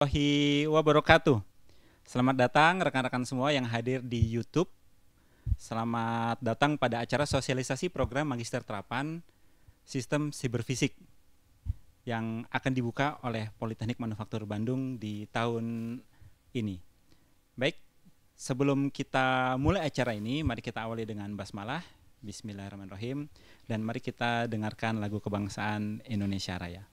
warahmatullahi wabarakatuh. Selamat datang rekan-rekan semua yang hadir di YouTube. Selamat datang pada acara sosialisasi program Magister Terapan Sistem Siberfisik yang akan dibuka oleh Politeknik Manufaktur Bandung di tahun ini. Baik, sebelum kita mulai acara ini, mari kita awali dengan basmalah. Bismillahirrahmanirrahim. Dan mari kita dengarkan lagu kebangsaan Indonesia Raya.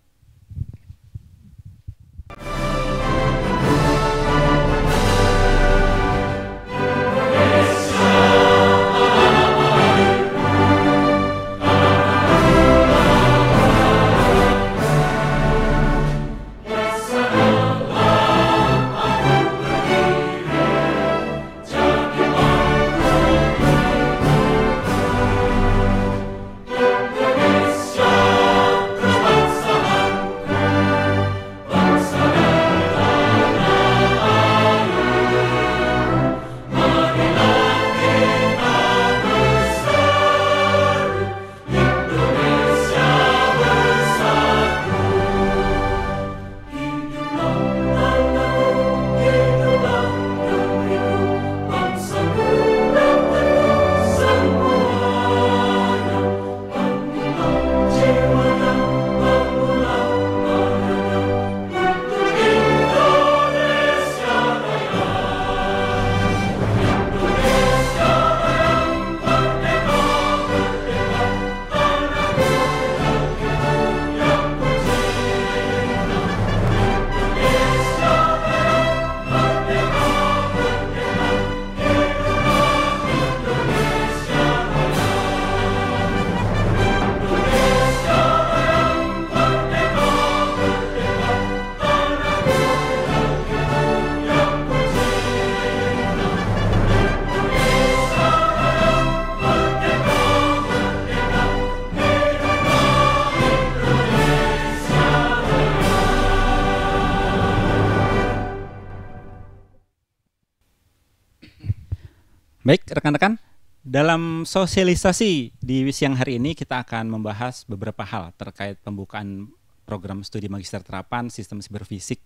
Baik, rekan-rekan, dalam sosialisasi di siang hari ini kita akan membahas beberapa hal terkait pembukaan program studi Magister Terapan Sistem Siberfisik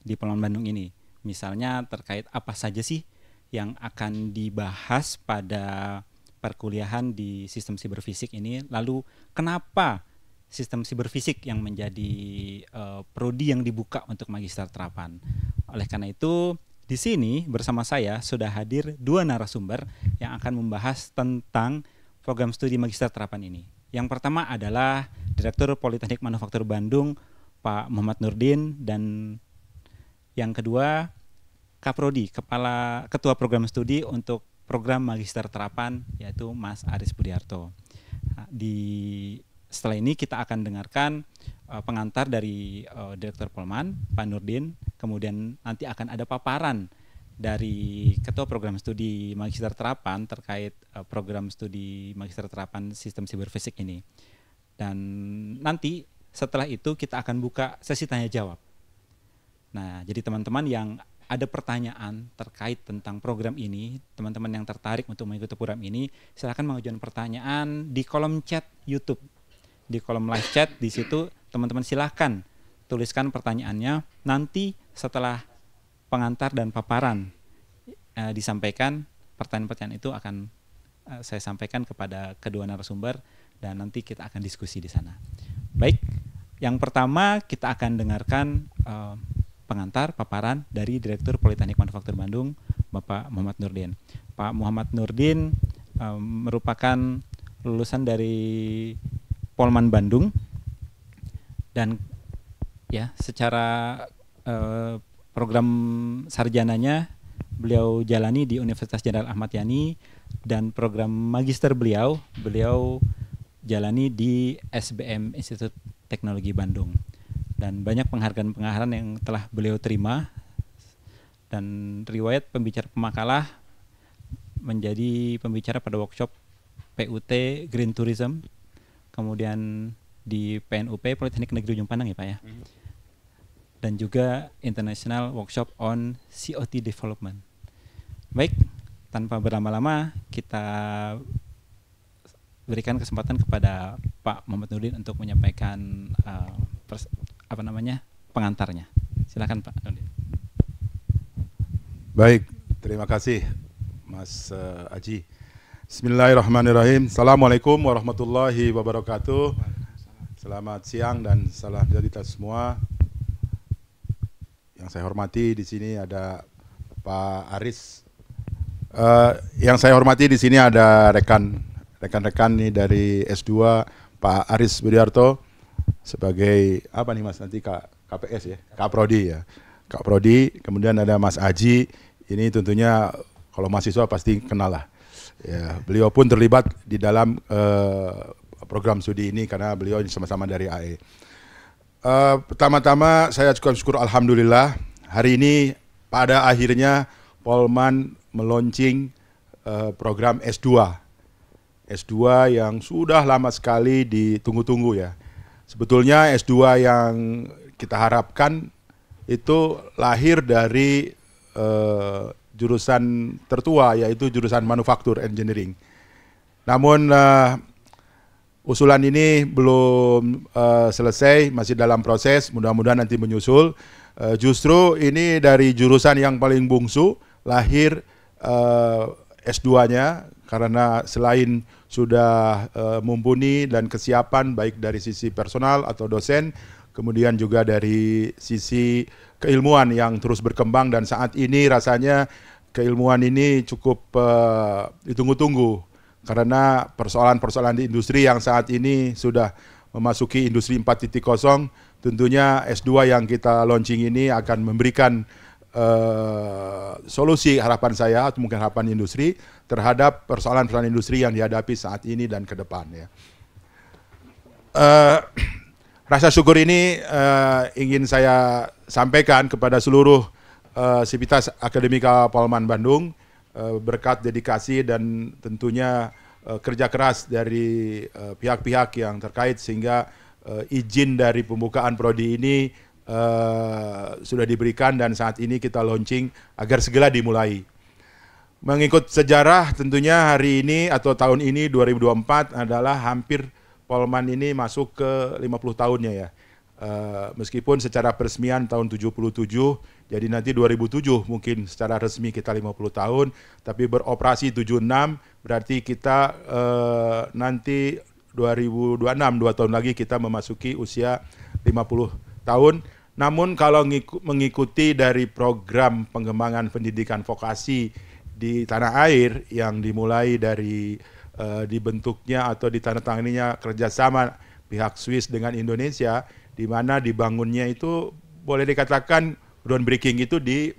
di Polman Bandung ini. Misalnya terkait apa saja sih yang akan dibahas pada perkuliahan di Sistem Siberfisik ini, lalu kenapa Sistem Siberfisik yang menjadi prodi yang dibuka untuk Magister Terapan. Oleh karena itu, di sini bersama saya sudah hadir dua narasumber yang akan membahas tentang program studi Magister Terapan ini. Yang pertama adalah Direktur Politeknik Manufaktur Bandung, Pak Muhammad Nurdin, dan yang kedua Kaprodi, Ketua Program Studi untuk program Magister Terapan, yaitu Mas Aris Budiarto. Setelah ini kita akan dengarkan pengantar dari Direktur Polman, Pak Nurdin, kemudian nanti akan ada paparan dari Ketua Program Studi Magister Terapan terkait program studi Magister Terapan Sistem Siberfisik ini. Dan nanti setelah itu kita akan buka sesi tanya jawab. Nah, jadi teman-teman yang ada pertanyaan terkait tentang program ini, teman-teman yang tertarik untuk mengikuti program ini, silakan mengajukan pertanyaan di kolom chat YouTube. Di kolom live chat, di situ teman-teman silahkan tuliskan pertanyaannya. Nanti setelah pengantar dan paparan disampaikan, pertanyaan-pertanyaan itu akan saya sampaikan kepada kedua narasumber dan nanti kita akan diskusi di sana. Baik, yang pertama kita akan dengarkan pengantar paparan dari Direktur Politeknik Manufaktur Bandung, Bapak Muhammad Nurdin. Pak Muhammad Nurdin merupakan lulusan dari Polman Bandung dan ya secara program sarjananya beliau jalani di Universitas Jenderal Ahmad Yani dan program magister beliau jalani di SBM Institut Teknologi Bandung, dan banyak penghargaan-penghargaan yang telah beliau terima dan riwayat pembicara pemakalah menjadi pembicara pada workshop PUT Green Tourism, kemudian di PNUP Politeknik Negeri Ujung Pandang ya Pak ya, dan juga International Workshop on COT Development. Baik, tanpa berlama-lama kita berikan kesempatan kepada Pak Muhammad Nurdin untuk menyampaikan pengantarnya. Silakan Pak Nurdin. Baik, terima kasih Mas Aji. Bismillahirrahmanirrahim. Assalamualaikum warahmatullahi wabarakatuh. Selamat siang dan salam sejahtera kita semua. Yang saya hormati di sini ada Pak Aris. Yang saya hormati di sini ada rekan-rekan nih dari S2, Pak Aris Budiarto sebagai apa nih Mas, nanti KPS ya, Kaprodi ya. Kak Prodi, kemudian ada Mas Aji, ini tentunya kalau mahasiswa pasti kenal lah. Ya, beliau pun terlibat di dalam program studi ini karena beliau sama-sama dari AE. Pertama-tama saya cukup syukur alhamdulillah hari ini pada akhirnya Polman meluncing program S2. S2 yang sudah lama sekali ditunggu-tunggu ya. Sebetulnya S2 yang kita harapkan itu lahir dari jurusan tertua, yaitu jurusan manufaktur engineering. Namun usulan ini belum selesai, masih dalam proses, mudah-mudahan nanti menyusul. Justru ini dari jurusan yang paling bungsu lahir S2-nya, karena selain sudah mumpuni dan kesiapan baik dari sisi personal atau dosen, kemudian juga dari sisi keilmuan yang terus berkembang, dan saat ini rasanya keilmuan ini cukup ditunggu-tunggu karena persoalan-persoalan di industri yang saat ini sudah memasuki industri 4.0, tentunya S2 yang kita launching ini akan memberikan solusi, harapan saya atau mungkin harapan industri terhadap persoalan-persoalan industri yang dihadapi saat ini dan ke depan ya. Rasa syukur ini ingin saya sampaikan kepada seluruh sivitas akademika Polman Bandung berkat dedikasi dan tentunya kerja keras dari pihak-pihak yang terkait sehingga izin dari pembukaan prodi ini sudah diberikan dan saat ini kita launching agar segera dimulai. Mengikut sejarah tentunya hari ini atau tahun ini 2024 adalah hampir Polman ini masuk ke 50 tahunnya ya. Meskipun secara peresmian tahun 77, jadi nanti 2007 mungkin secara resmi kita 50 tahun, tapi beroperasi 76, berarti kita nanti 2026, 2 tahun lagi kita memasuki usia 50 tahun. Namun kalau mengikuti dari program pengembangan pendidikan vokasi di tanah air yang dimulai dari dibentuknya atau ditandatanganinya kerjasama pihak Swiss dengan Indonesia, di mana dibangunnya itu boleh dikatakan groundbreaking itu di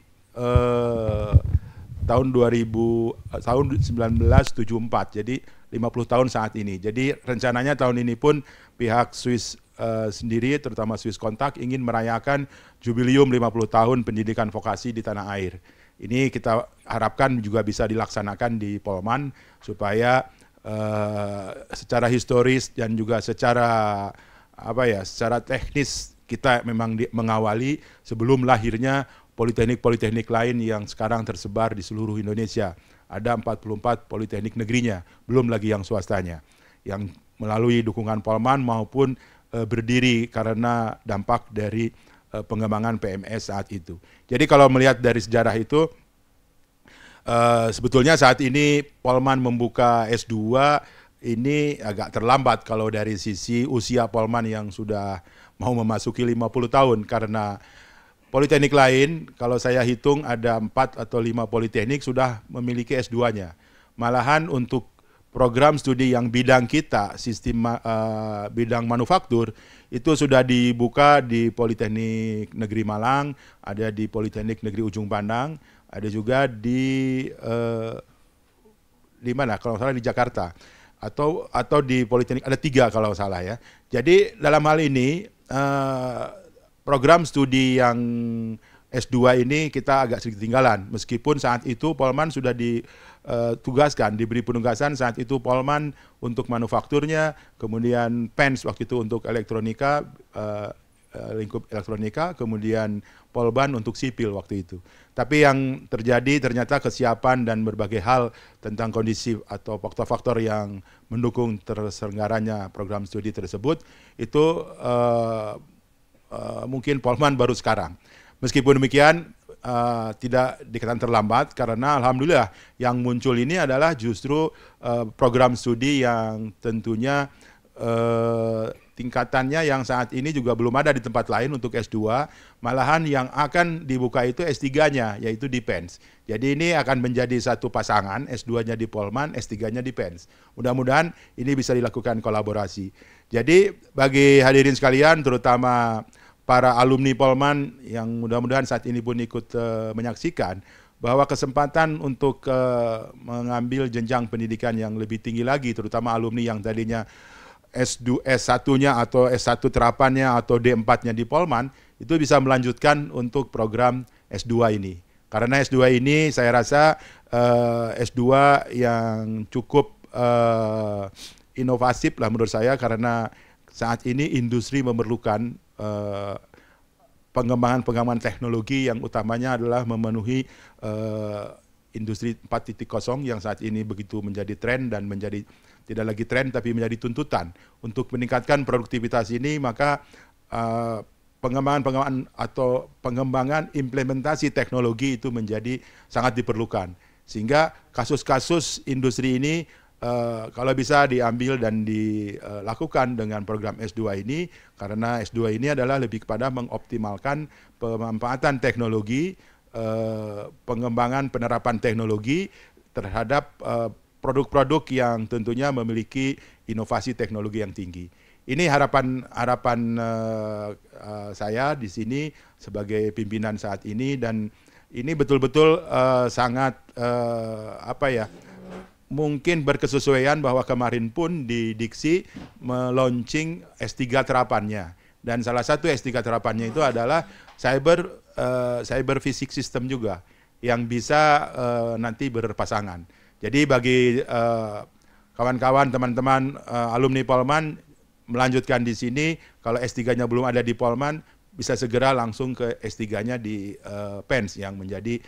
tahun 1974, jadi 50 tahun saat ini. Jadi rencananya tahun ini pun pihak Swiss sendiri, terutama Swiss Contact, ingin merayakan jubileum 50 tahun pendidikan vokasi di tanah air. Ini kita harapkan juga bisa dilaksanakan di Polman supaya secara historis dan juga secara secara teknis kita memang mengawali sebelum lahirnya politeknik-politeknik lain yang sekarang tersebar di seluruh Indonesia. Ada 44 politeknik negerinya, belum lagi yang swastanya, yang melalui dukungan Polman maupun berdiri karena dampak dari pengembangan PMS saat itu. Jadi kalau melihat dari sejarah itu, sebetulnya saat ini Polman membuka S2 ini agak terlambat kalau dari sisi usia Polman yang sudah mau memasuki 50 tahun, karena politeknik lain kalau saya hitung ada 4 atau 5 politeknik sudah memiliki S2-nya. Malahan untuk program studi yang bidang kita, sistem bidang manufaktur, itu sudah dibuka di Politeknik Negeri Malang, ada di Politeknik Negeri Ujung Pandang, ada juga di mana kalau salah di Jakarta, atau di Politeknik, ada 3 kalau salah ya. Jadi dalam hal ini program studi yang S2 ini kita agak sedikit ketinggalan, meskipun saat itu Polman sudah ditugaskan, diberi penugasan saat itu Polman untuk manufakturnya, kemudian PENS waktu itu untuk elektronika, lingkup elektronika, kemudian Polban untuk sipil waktu itu. Tapi yang terjadi ternyata kesiapan dan berbagai hal tentang kondisi atau faktor-faktor yang mendukung terselenggaranya program studi tersebut, itu mungkin Polman baru sekarang. Meskipun demikian, tidak dikatakan terlambat, karena alhamdulillah yang muncul ini adalah justru program studi yang tentunya tingkatannya yang saat ini juga belum ada di tempat lain untuk S2, malahan yang akan dibuka itu S3-nya, yaitu di PENS. Jadi ini akan menjadi satu pasangan, S2-nya di Polman, S3-nya di PENS. Mudah-mudahan ini bisa dilakukan kolaborasi. Jadi bagi hadirin sekalian, terutama para alumni Polman yang mudah-mudahan saat ini pun ikut menyaksikan, bahwa kesempatan untuk mengambil jenjang pendidikan yang lebih tinggi lagi, terutama alumni yang tadinya S1-nya atau S1 terapannya atau D4-nya di Polman, itu bisa melanjutkan untuk program S2 ini. Karena S2 ini saya rasa S2 yang cukup inovatif lah menurut saya, karena saat ini industri memerlukan pengembangan teknologi yang utamanya adalah memenuhi industri 4.0 yang saat ini begitu menjadi tren dan menjadi tidak lagi tren tapi menjadi tuntutan. Untuk meningkatkan produktivitas ini, maka pengembangan atau pengembangan implementasi teknologi itu menjadi sangat diperlukan. Sehingga kasus-kasus industri ini kalau bisa diambil dan dilakukan dengan program S2 ini, karena S2 ini adalah lebih kepada mengoptimalkan pemanfaatan teknologi, pengembangan penerapan teknologi terhadap produk-produk yang tentunya memiliki inovasi teknologi yang tinggi. Ini harapan saya di sini sebagai pimpinan saat ini, dan ini betul-betul sangat mungkin berkesesuaian bahwa kemarin pun di Diksi meluncing S3 terapannya, dan salah satu S3 terapannya itu adalah cyber physics system juga yang bisa nanti berpasangan. Jadi bagi kawan-kawan, teman-teman alumni Polman melanjutkan di sini, kalau S3-nya belum ada di Polman, bisa segera langsung ke S3-nya di PENS yang menjadi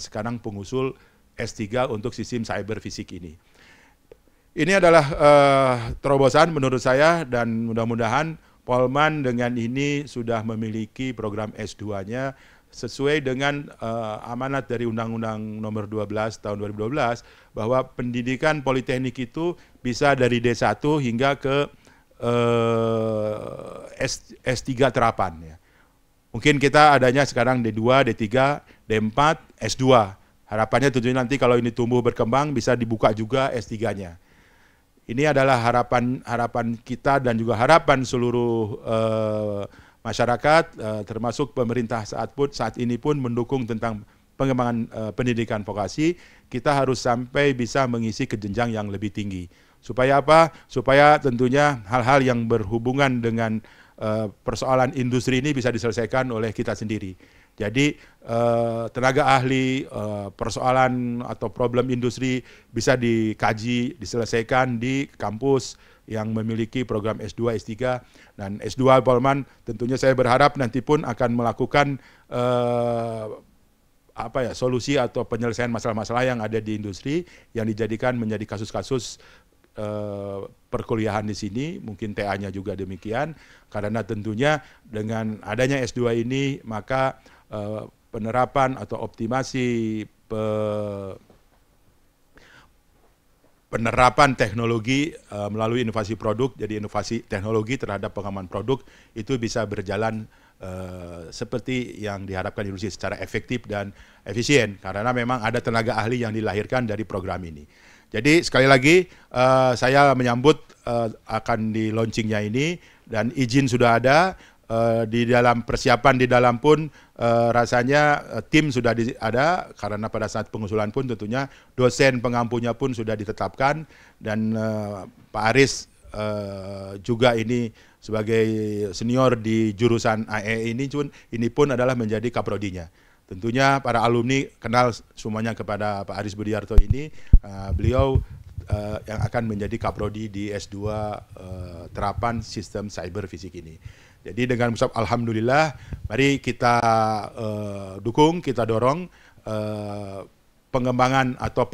sekarang pengusul S3 untuk sistem cyber fisik ini. Ini adalah terobosan menurut saya, dan mudah-mudahan Polman dengan ini sudah memiliki program S2-nya sesuai dengan amanat dari Undang-Undang Nomor 12 Tahun 2012, bahwa pendidikan politeknik itu bisa dari D1 hingga ke S3 terapan. Ya. Mungkin kita adanya sekarang D2, D3, D4, S2. Harapannya tentunya nanti kalau ini tumbuh berkembang bisa dibuka juga S3-nya. Ini adalah harapan kita dan juga harapan seluruh masyarakat, termasuk pemerintah saat ini pun mendukung tentang pengembangan pendidikan vokasi. Kita harus sampai bisa mengisi ke jenjang yang lebih tinggi. Supaya apa? Supaya tentunya hal-hal yang berhubungan dengan persoalan industri ini bisa diselesaikan oleh kita sendiri. Jadi tenaga ahli, persoalan atau problem industri bisa dikaji, diselesaikan di kampus yang memiliki program S2, S3, dan S2 Polman tentunya saya berharap nanti pun akan melakukan solusi atau penyelesaian masalah-masalah yang ada di industri yang dijadikan menjadi kasus-kasus perkuliahan di sini, mungkin TA-nya juga demikian, karena tentunya dengan adanya S2 ini maka penerapan atau optimasi penerapan teknologi melalui inovasi produk, jadi inovasi teknologi terhadap pengembangan produk itu bisa berjalan seperti yang diharapkan industri secara efektif dan efisien, karena memang ada tenaga ahli yang dilahirkan dari program ini. Jadi sekali lagi saya menyambut akan di launchingnya ini, dan izin sudah ada. Di dalam persiapan di dalam pun rasanya tim sudah ada, karena pada saat pengusulan pun tentunya dosen pengampunya pun sudah ditetapkan, dan Pak Aris juga ini sebagai senior di jurusan AE ini pun adalah menjadi kaprodinya. Tentunya para alumni kenal semuanya kepada Pak Aris Budiarto ini, beliau yang akan menjadi kaprodi di S2 terapan sistem cyber fisik ini. Jadi dengan mengucap alhamdulillah, mari kita dukung, kita dorong pengembangan atau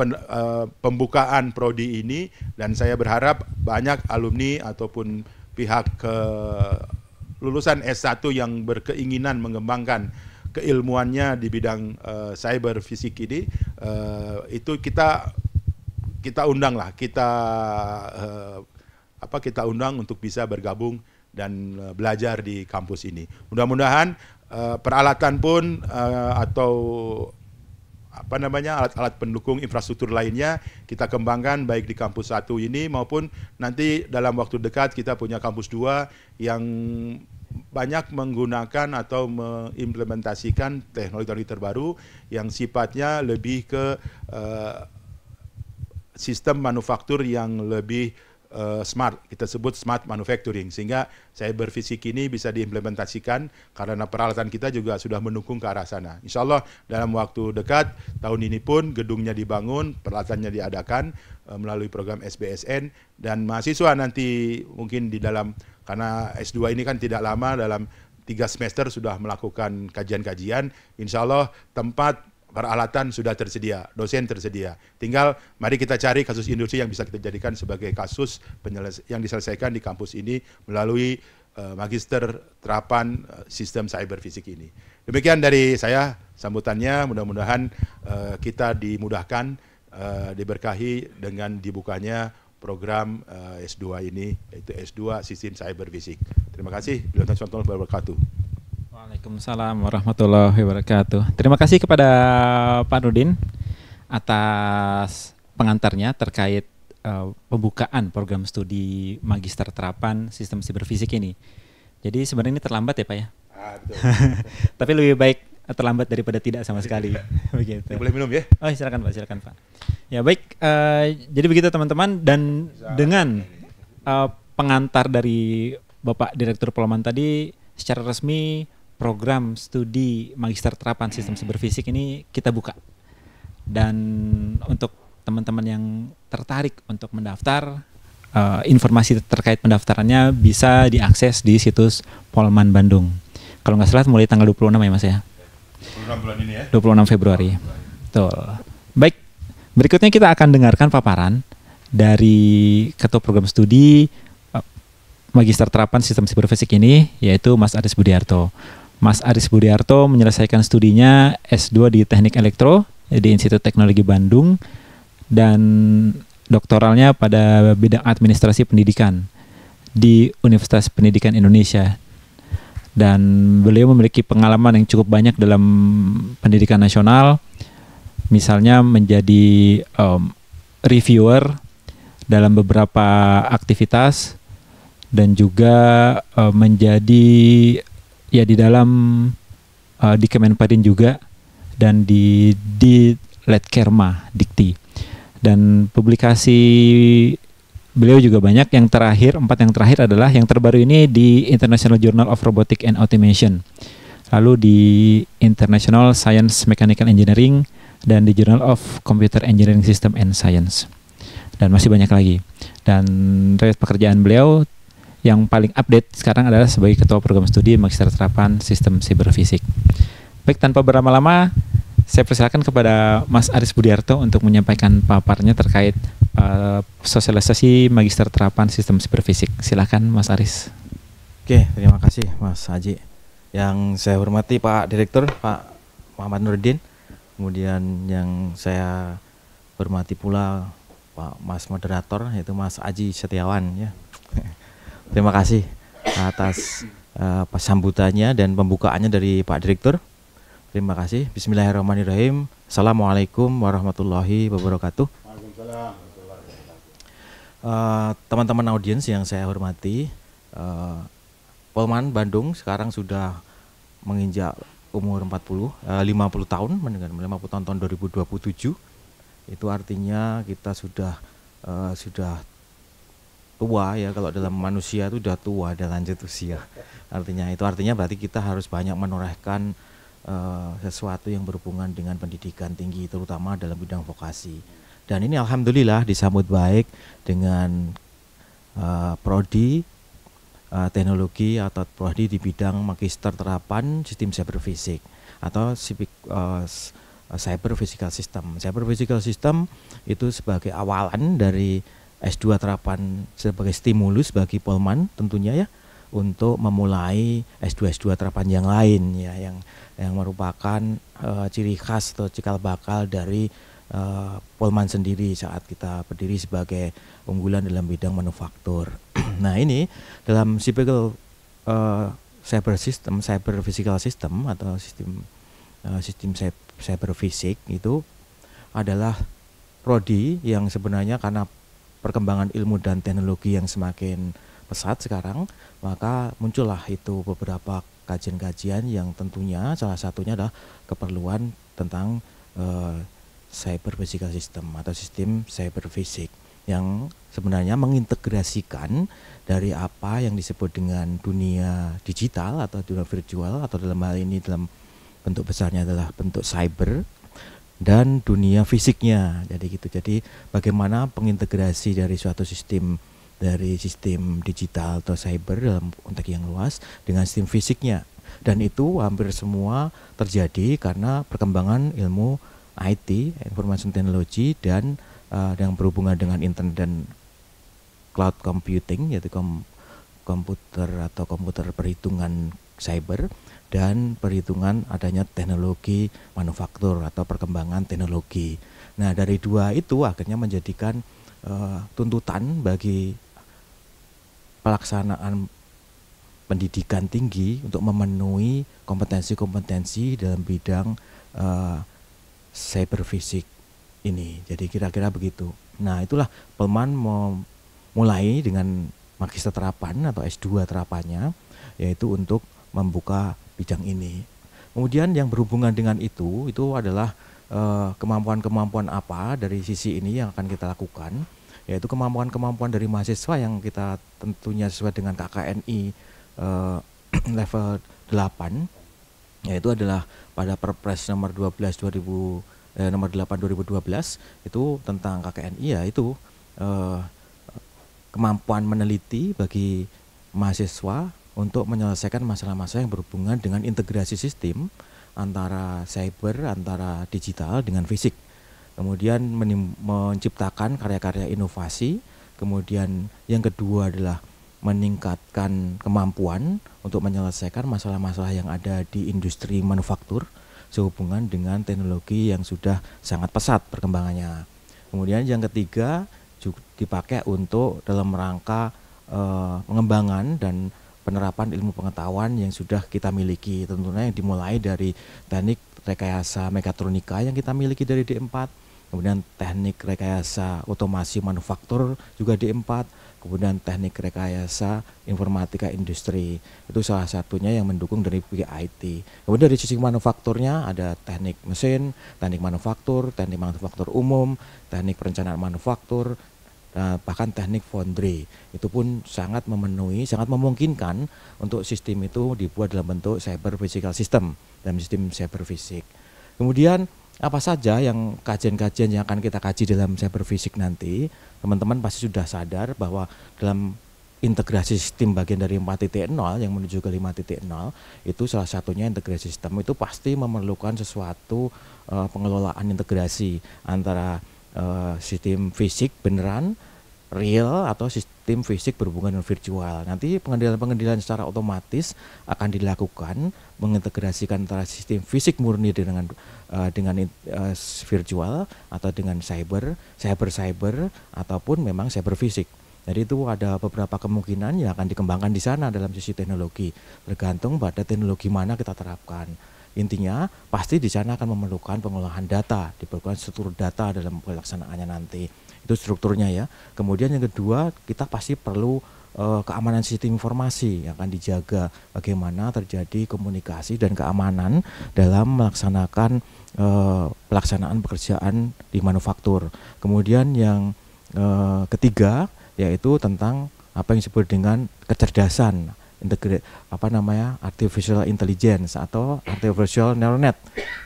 pembukaan prodi ini, dan saya berharap banyak alumni ataupun pihak lulusan S1 yang berkeinginan mengembangkan keilmuannya di bidang cyber fisik ini, itu kita undang lah, kita undang untuk bisa bergabung dan belajar di kampus ini. Mudah-mudahan peralatan pun atau alat-alat pendukung infrastruktur lainnya kita kembangkan baik di kampus 1 ini maupun nanti dalam waktu dekat kita punya kampus 2 yang banyak menggunakan atau mengimplementasikan teknologi terbaru yang sifatnya lebih ke sistem manufaktur yang lebih smart, kita sebut smart manufacturing, sehingga cyber fisik ini bisa diimplementasikan karena peralatan kita juga sudah mendukung ke arah sana. Insya Allah dalam waktu dekat tahun ini pun gedungnya dibangun, peralatannya diadakan melalui program SBSN, dan mahasiswa nanti mungkin di dalam, karena S2 ini kan tidak lama, dalam 3 semester sudah melakukan kajian-kajian, insya Allah tempat peralatan sudah tersedia, dosen tersedia. Tinggal mari kita cari kasus industri yang bisa kita jadikan sebagai kasus yang diselesaikan di kampus ini melalui magister terapan sistem cyber fisik ini. Demikian dari saya sambutannya, mudah-mudahan kita dimudahkan, diberkahi dengan dibukanya program S2 ini, yaitu S2 Sistem Cyber Fisik. Terima kasih. Warahmatullahi wabarakatuh. Waalaikumsalam warahmatullahi wabarakatuh. Terima kasih kepada Pak Nurdin atas pengantarnya terkait pembukaan program studi Magister Terapan Sistem Siberfisik ini. Jadi sebenarnya ini terlambat ya Pak ya? Betul. Tapi lebih baik terlambat daripada tidak sama sekali. Begitu. Boleh minum ya? Oh silakan Pak. Ya baik, jadi begitu teman-teman, dan dengan pengantar dari Bapak Direktur Polman tadi, secara resmi program studi Magister Terapan Sistem Siberfisik ini kita buka. Dan untuk teman-teman yang tertarik untuk mendaftar, informasi terkait pendaftarannya bisa diakses di situs Polman Bandung. Kalau nggak salah mulai tanggal 26 ya Mas ya? 26 bulan ini ya? 26 Februari. Betul. Baik, berikutnya kita akan dengarkan paparan dari Ketua Program Studi Magister Terapan Sistem Siberfisik ini, yaitu Mas Aris Budiarto. Mas Aris Budiarto menyelesaikan studinya S2 di Teknik Elektro di Institut Teknologi Bandung dan doktoralnya pada bidang administrasi pendidikan di Universitas Pendidikan Indonesia. Dan beliau memiliki pengalaman yang cukup banyak dalam pendidikan nasional, misalnya menjadi reviewer dalam beberapa aktivitas dan juga menjadi ya di dalam di Kemenpadin juga dan di Letkerma Dikti, dan publikasi beliau juga banyak. Yang terakhir, 4 yang terakhir adalah yang terbaru ini di International Journal of Robotics and Automation, lalu di International Science Mechanical Engineering, dan di Journal of Computer Engineering System and Science, dan masih banyak lagi. Dan riwayat pekerjaan beliau yang paling update sekarang adalah sebagai Ketua Program Studi Magister Terapan Sistem Siberfisik. Baik, tanpa berlama-lama, saya persilakan kepada Mas Aris Budiarto untuk menyampaikan paparnya terkait sosialisasi Magister Terapan Sistem Siberfisik. Silakan Mas Aris. Oke, terima kasih Mas Haji. Yang saya hormati Pak Direktur, Pak Muhammad Nurdin. Kemudian yang saya hormati pula Pak Mas Moderator, yaitu Mas Aji Setiawan ya. Terima kasih atas sambutannya dan pembukaannya dari Pak Direktur. Terima kasih. Bismillahirrahmanirrahim. Assalamualaikum warahmatullahi wabarakatuh. Teman-teman audiens yang saya hormati, Polman Bandung sekarang sudah menginjak umur 50 tahun, mendengar 50 tahun 2027. Itu artinya kita sudah tua ya, kalau dalam manusia itu sudah tua dan lanjut usia. Artinya berarti kita harus banyak menorehkan sesuatu yang berhubungan dengan pendidikan tinggi, terutama dalam bidang vokasi. Dan ini alhamdulillah disambut baik dengan prodi teknologi atau prodi di bidang Magister Terapan Sistem Siberfisik atau Cyber Physical System. Cyber Physical System itu sebagai awalan dari S2 Terapan sebagai stimulus bagi Polman tentunya ya, untuk memulai S2 terapan yang lain ya, yang merupakan ciri khas atau cikal bakal dari Polman sendiri saat kita berdiri sebagai unggulan dalam bidang manufaktur. Nah, ini dalam typical cyber system, cyber physical system atau sistem cyber fisik itu adalah prodi yang sebenarnya karena perkembangan ilmu dan teknologi yang semakin pesat sekarang, maka muncullah itu beberapa kajian-kajian yang tentunya salah satunya adalah keperluan tentang cyber physical system atau sistem cyber fisik yang sebenarnya mengintegrasikan dari apa yang disebut dengan dunia digital atau dunia virtual, atau dalam hal ini dalam bentuk besarnya adalah bentuk cyber, dan dunia fisiknya. Jadi gitu. Jadi bagaimana pengintegrasi dari suatu sistem digital atau cyber dalam konteks yang luas dengan sistem fisiknya. Dan itu hampir semua terjadi karena perkembangan ilmu IT, information technology, dan yang berhubungan dengan internet dan cloud computing, yaitu komputer perhitungan cyber, dan perhitungan adanya teknologi manufaktur atau perkembangan teknologi. Nah, dari dua itu akhirnya menjadikan tuntutan bagi pelaksanaan pendidikan tinggi untuk memenuhi kompetensi-kompetensi dalam bidang cyber fisik ini. Jadi kira-kira begitu. Nah, itulah Polman mulai dengan magister terapan atau S2 terapannya, yaitu untuk membuka bidang ini. Kemudian yang berhubungan dengan itu adalah kemampuan-kemampuan apa dari sisi ini yang akan kita lakukan, yaitu kemampuan-kemampuan dari mahasiswa yang kita tentunya sesuai dengan KKNI level 8, yaitu adalah pada Perpres nomor 8 2012 itu tentang KKNI, yaitu kemampuan meneliti bagi mahasiswa untuk menyelesaikan masalah-masalah yang berhubungan dengan integrasi sistem antara cyber, antara digital dengan fisik. Kemudian menciptakan karya-karya inovasi. Kemudian yang kedua adalah meningkatkan kemampuan untuk menyelesaikan masalah-masalah yang ada di industri manufaktur sehubungan dengan teknologi yang sudah sangat pesat perkembangannya. Kemudian yang ketiga juga dipakai untuk dalam rangka pengembangan dan penerapan ilmu pengetahuan yang sudah kita miliki, tentunya yang dimulai dari teknik rekayasa mekatronika yang kita miliki dari D4, kemudian teknik rekayasa otomasi manufaktur juga D4, kemudian teknik rekayasa informatika industri, itu salah satunya yang mendukung dari IT. Kemudian dari sisi manufakturnya ada teknik mesin, teknik manufaktur umum, teknik perencanaan manufaktur, bahkan teknik foundry. Itu pun sangat memungkinkan untuk sistem itu dibuat dalam bentuk cyber physical system, dalam sistem cyber fisik. Kemudian apa saja yang kajian-kajian yang akan kita kaji dalam cyber fisik nanti, teman-teman pasti sudah sadar bahwa dalam integrasi sistem bagian dari 4.0 yang menuju ke 5.0 itu salah satunya integrasi sistem itu pasti memerlukan sesuatu pengelolaan integrasi antara sistem fisik beneran real atau sistem fisik berhubungan dengan virtual. Nanti pengendalian secara otomatis akan dilakukan mengintegrasikan antara sistem fisik murni dengan virtual atau dengan cyber ataupun memang cyber fisik. Jadi itu ada beberapa kemungkinan yang akan dikembangkan di sana dalam sisi teknologi, tergantung pada teknologi mana kita terapkan. Intinya pasti di sana akan memerlukan pengolahan data, diperlukan struktur data dalam pelaksanaannya nanti. Itu strukturnya ya. Kemudian yang kedua, kita pasti perlu keamanan sistem informasi yang akan dijaga, bagaimana terjadi komunikasi dan keamanan dalam melaksanakan pelaksanaan pekerjaan di manufaktur. Kemudian yang ketiga yaitu tentang apa yang disebut dengan kecerdasan artificial intelligence atau artificial neural net,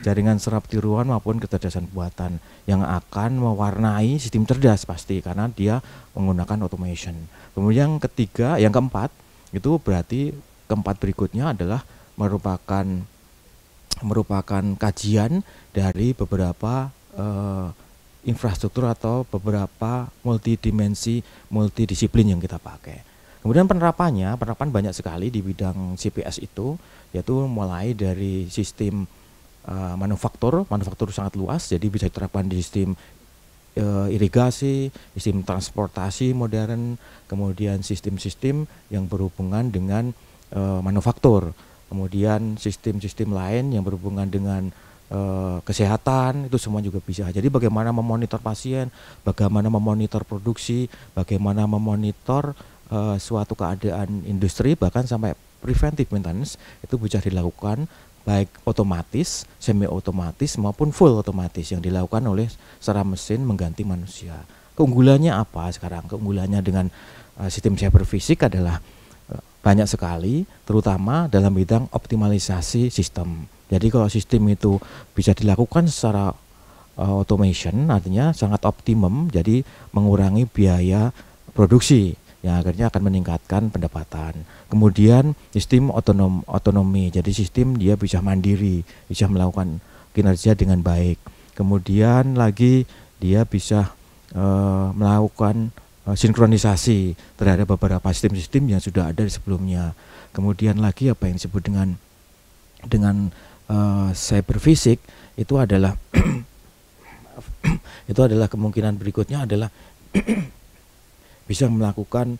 jaringan serap tiruan maupun kecerdasan buatan yang akan mewarnai sistem cerdas pasti karena dia menggunakan automation. Kemudian yang keempat itu berarti keempat berikutnya adalah merupakan kajian dari beberapa infrastruktur atau beberapa multidisiplin yang kita pakai. Kemudian penerapan banyak sekali di bidang CPS itu, yaitu mulai dari sistem manufaktur sangat luas, jadi bisa diterapkan di sistem irigasi, sistem transportasi modern, kemudian sistem-sistem yang berhubungan dengan manufaktur, kemudian sistem-sistem lain yang berhubungan dengan kesehatan, itu semua juga bisa. Jadi bagaimana memonitor pasien, bagaimana memonitor produksi, bagaimana memonitor suatu keadaan industri, bahkan sampai preventive maintenance itu bisa dilakukan baik otomatis, semi otomatis maupun full otomatis yang dilakukan oleh secara mesin mengganti manusia. Keunggulannya apa sekarang? Keunggulannya dengan sistem cyber fisik adalah banyak sekali, terutama dalam bidang optimalisasi sistem. Jadi kalau sistem itu bisa dilakukan secara automation, artinya sangat optimum, jadi mengurangi biaya produksi yang akhirnya akan meningkatkan pendapatan. Kemudian sistem otonomi, jadi sistem dia bisa mandiri, bisa melakukan kinerja dengan baik. Kemudian lagi dia bisa melakukan sinkronisasi terhadap beberapa sistem-sistem yang sudah ada di sebelumnya. Kemudian lagi apa yang disebut dengan cyber fisik itu adalah kemungkinan berikutnya adalah bisa melakukan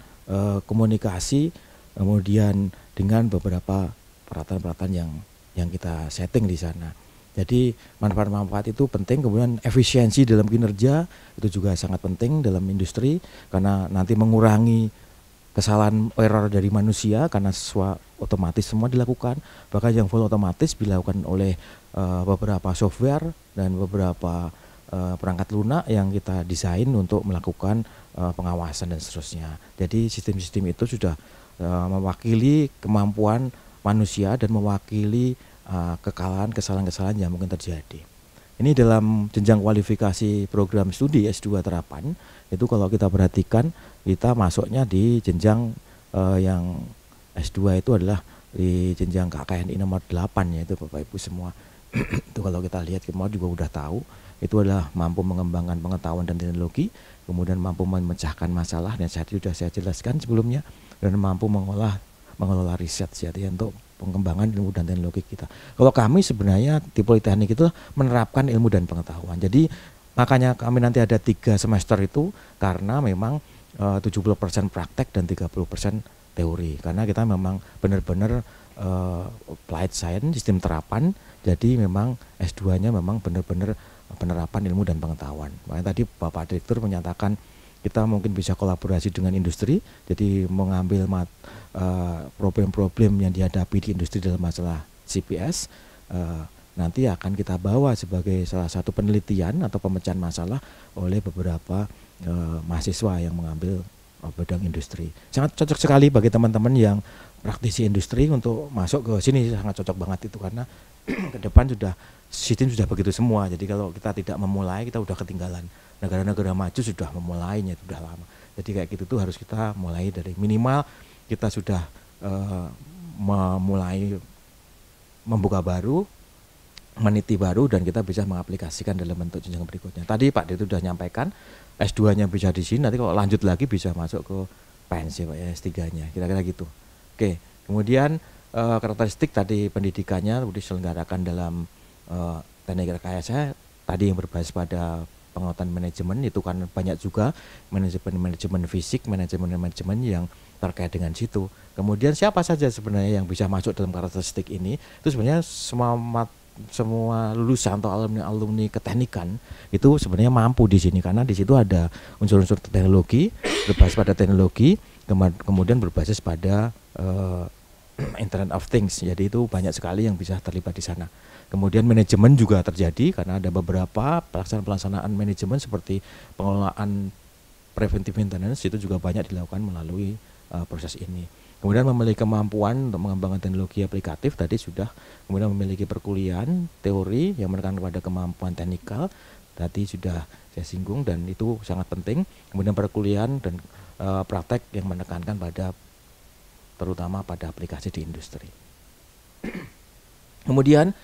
komunikasi kemudian dengan beberapa peralatan-peralatan yang kita setting di sana. Jadi manfaat-manfaat itu penting, kemudian efisiensi dalam kinerja itu juga sangat penting dalam industri karena nanti mengurangi kesalahan error dari manusia karena otomatis semua dilakukan, bahkan yang full otomatis dilakukan oleh beberapa software dan beberapa perangkat lunak yang kita desain untuk melakukan pengawasan dan seterusnya. Jadi sistem-sistem itu sudah mewakili kemampuan manusia dan mewakili kesalahan-kesalahan yang mungkin terjadi. Ini dalam jenjang kualifikasi program studi S2 terapan, itu kalau kita perhatikan kita masuknya di jenjang yang S2 itu adalah di jenjang KKNI nomor 8 yaitu Bapak Ibu semua. Itu kalau kita lihat semua juga udah tahu, itu adalah mampu mengembangkan pengetahuan dan teknologi, kemudian mampu memecahkan masalah dan sudah saya jelaskan sebelumnya, dan mampu mengelola riset jadi untuk pengembangan ilmu dan teknologi kita. Kalau kami sebenarnya di Politeknik itu menerapkan ilmu dan pengetahuan. Jadi makanya kami nanti ada 3 semester itu karena memang 70% praktek dan 30% teori. Karena kita memang benar-benar applied science, sistem terapan. Jadi memang S2-nya memang benar-benar penerapan ilmu dan pengetahuan. Makanya tadi Bapak Direktur menyatakan kita mungkin bisa kolaborasi dengan industri, jadi mengambil problem-problem yang dihadapi di industri dalam masalah CPS, nanti akan kita bawa sebagai salah satu penelitian atau pemecahan masalah oleh beberapa mahasiswa yang mengambil bidang industri. Sangat cocok sekali bagi teman-teman yang praktisi industri untuk masuk ke sini, sangat cocok banget itu karena ke depan sistem sudah begitu semua. Jadi kalau kita tidak memulai, kita udah ketinggalan. Negara-negara maju sudah memulainya, sudah lama. Jadi kayak gitu tuh harus kita mulai dari minimal kita sudah memulai membuka baru, meniti baru, dan kita bisa mengaplikasikan dalam bentuk jenjang berikutnya. Tadi Pak Direktur sudah nyampaikan S2-nya bisa di sini, nanti kalau lanjut lagi bisa masuk ke PENS ya Pak ya, S3-nya, kira-kira gitu. Oke, kemudian karakteristik tadi pendidikannya diselenggarakan dalam teknik rekayasa tadi yang berbasis pada pengetahuan manajemen, itu kan banyak juga manajemen fisik, manajemen yang terkait dengan situ. Kemudian siapa saja sebenarnya yang bisa masuk dalam karakteristik ini? Itu sebenarnya semua lulusan atau alumni keteknikan itu sebenarnya mampu di sini karena di situ ada unsur-unsur teknologi, berbasis pada teknologi, kemudian berbasis pada Internet of Things. Jadi itu banyak sekali yang bisa terlibat di sana. Kemudian manajemen juga terjadi karena ada beberapa pelaksanaan manajemen seperti pengelolaan preventive maintenance itu juga banyak dilakukan melalui proses ini. Kemudian memiliki kemampuan untuk mengembangkan teknologi aplikatif tadi sudah, kemudian memiliki perkuliahan teori yang menekan pada kemampuan teknikal tadi sudah saya singgung dan itu sangat penting. Kemudian perkuliahan dan praktek yang menekankan pada terutama pada aplikasi di industri. Kemudian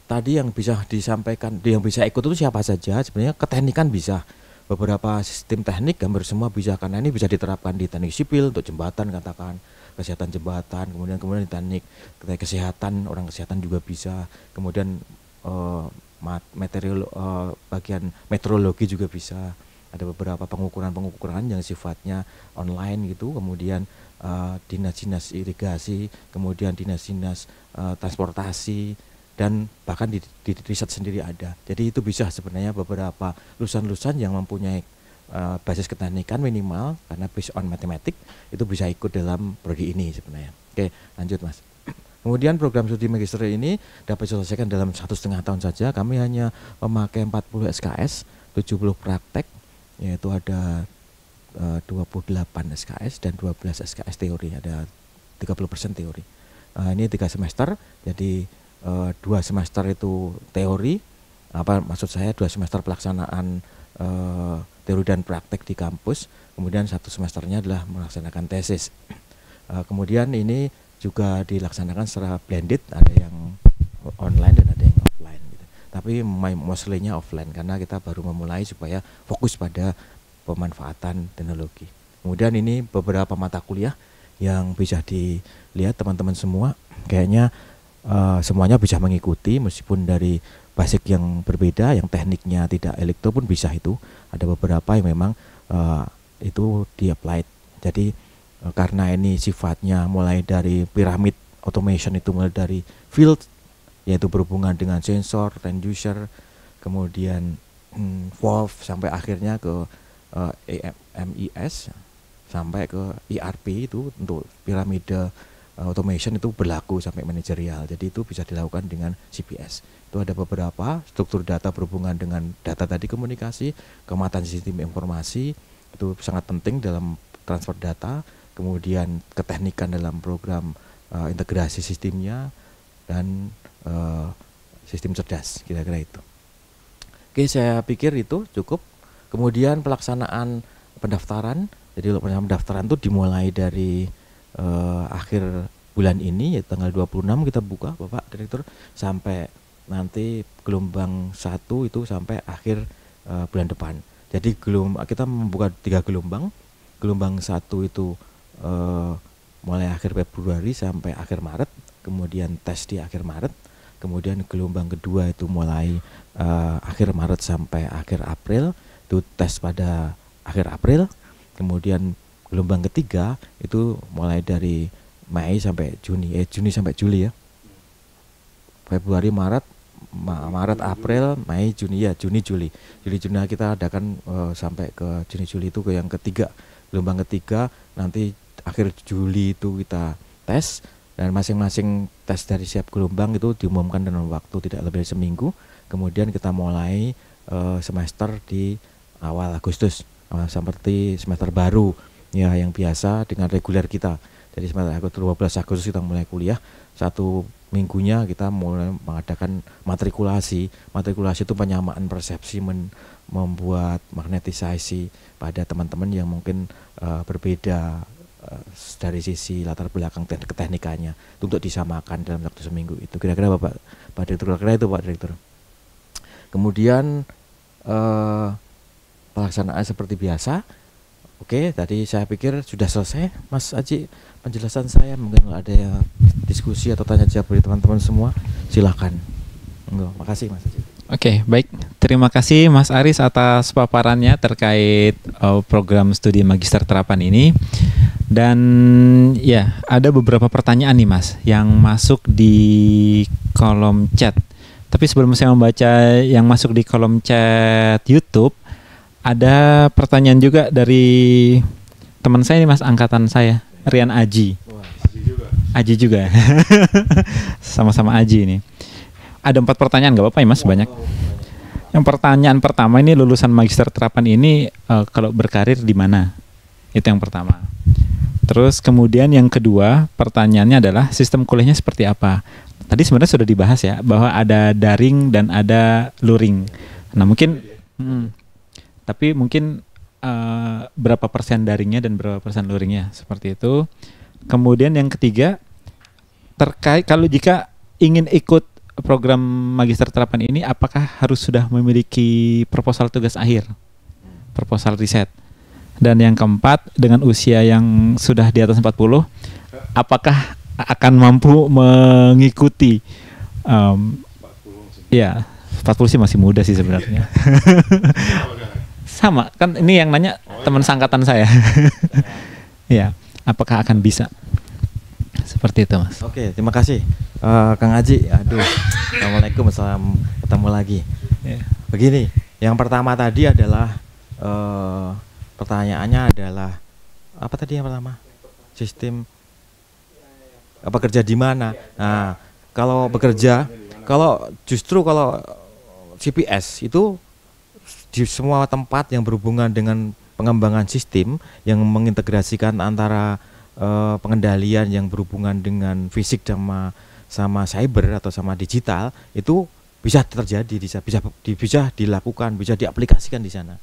tadi yang bisa disampaikan, yang bisa ikut itu siapa saja? Sebenarnya keteknikan bisa, beberapa sistem teknik hampir semua bisa, karena ini bisa diterapkan di teknik sipil untuk jembatan, katakan kesehatan jembatan, kemudian di teknik kesehatan, orang kesehatan juga bisa, kemudian bagian meteorologi juga bisa. Ada beberapa pengukuran yang sifatnya online gitu, kemudian dinas-dinas irigasi, kemudian dinas-dinas transportasi, dan bahkan di riset sendiri ada. Jadi itu bisa sebenarnya beberapa lulusan-lulusan yang mempunyai basis keteknikan minimal, karena based on matematik, itu bisa ikut dalam prodi ini sebenarnya. Oke, lanjut Mas. Kemudian program studi magister ini dapat diselesaikan dalam 1,5 tahun saja. Kami hanya memakai 40 SKS, 70 praktek, yaitu ada 28 SKS dan 12 SKS teori, ada 30% teori. Ini 3 semester, jadi 2 semester itu teori, maksud saya 2 semester pelaksanaan teori dan praktek di kampus, kemudian 1 semesternya adalah melaksanakan tesis. Kemudian ini juga dilaksanakan secara blended, ada yang online dan ada yang offline gitu. Tapi mostly-nya offline karena kita baru memulai supaya fokus pada pemanfaatan teknologi. Kemudian ini beberapa mata kuliah yang bisa dilihat teman-teman semua, kayaknya semuanya bisa mengikuti meskipun dari basic yang berbeda, yang tekniknya tidak elektro pun bisa itu. Ada beberapa yang memang itu di-applied. Jadi karena ini sifatnya mulai dari piramid automation, itu mulai dari field, yaitu berhubungan dengan sensor, transducer, kemudian valve, sampai akhirnya ke MES, sampai ke ERP, itu untuk piramida automation itu berlaku sampai manajerial. Jadi itu bisa dilakukan dengan CPS. Itu ada beberapa struktur data berhubungan dengan data tadi, komunikasi, kematangan sistem informasi itu sangat penting dalam transfer data, kemudian keteknikan dalam program integrasi sistemnya, dan sistem cerdas, kira-kira itu. Oke, saya pikir itu cukup. Kemudian pelaksanaan pendaftaran. Jadi pendaftaran itu dimulai dari akhir bulan ini, yaitu tanggal 26 kita buka, Bapak Direktur, sampai nanti gelombang 1 itu sampai akhir bulan depan. Jadi kita membuka 3 gelombang. Gelombang 1 itu mulai akhir Februari sampai akhir Maret, kemudian tes di akhir Maret. Kemudian gelombang kedua itu mulai akhir Maret sampai akhir April, itu tes pada akhir April. Kemudian gelombang ketiga itu mulai dari Mei sampai Juni sampai Juli ya. Februari, Maret, April, Mei, Juni ya, Juni, Juli kita adakan sampai ke Juni, Juli itu ke yang ketiga. Gelombang ketiga nanti akhir Juli itu kita tes, dan masing-masing tes dari setiap gelombang itu diumumkan dalam waktu tidak lebih dari seminggu. Kemudian kita mulai semester di awal Agustus, seperti semester baru ya, yang biasa dengan reguler kita. Jadi semester 12 Agustus kita mulai kuliah, 1 minggunya kita mulai mengadakan matrikulasi. Matrikulasi itu penyamaan persepsi, membuat magnetisasi pada teman-teman yang mungkin berbeda dari sisi latar belakang keteknikannya, untuk disamakan dalam waktu seminggu itu. Kira-kira Pak Direktur, kira-kira itu Pak Direktur. Kemudian pelaksanaan seperti biasa. Oke, tadi saya pikir sudah selesai, Mas Aji, penjelasan saya. Mungkin kalau ada yang diskusi atau tanya jawab dari teman-teman semua, silakan. Makasih Mas Aji. Oke, baik. Terima kasih Mas Aris atas paparannya terkait program studi magister terapan ini. Dan ya, ada beberapa pertanyaan nih Mas yang masuk di kolom chat. Tapi sebelum saya membaca yang masuk di kolom chat YouTube, ada pertanyaan juga dari teman saya nih Mas, angkatan saya, Rian Aji. Aji juga. Sama-sama Aji ini. Ada 4 pertanyaan, nggak apa-apa ya Mas, banyak. Yang pertanyaan pertama ini, lulusan magister terapan ini kalau berkarir di mana? Itu yang pertama. Terus kemudian yang kedua pertanyaannya adalah sistem kuliahnya seperti apa? Tadi sebenarnya sudah dibahas ya, bahwa ada daring dan ada luring. Nah mungkin tapi mungkin berapa persen daringnya dan berapa persen luringnya, seperti itu. Kemudian yang ketiga, terkait kalau jika ingin ikut program magister terapan ini, apakah harus sudah memiliki proposal tugas akhir? proposal riset. Dan yang keempat, dengan usia yang sudah di atas 40, apakah akan mampu mengikuti ya 40 sih masih muda sih sebenarnya. Sama, kan ini yang nanya teman sangkatan saya. Ya, apakah akan bisa? Seperti itu, Mas. Oke, terima kasih. Kang Aji, aduh. Assalamualaikum, ketemu lagi. Ya. Begini, yang pertama tadi adalah pertanyaannya adalah apa tadi yang pertama? Sistem apa kerja di mana? Nah, kalau bekerja, kalau CPS itu di semua tempat yang berhubungan dengan pengembangan sistem yang mengintegrasikan antara pengendalian yang berhubungan dengan fisik sama cyber atau sama digital itu bisa terjadi, bisa dilakukan, bisa diaplikasikan di sana.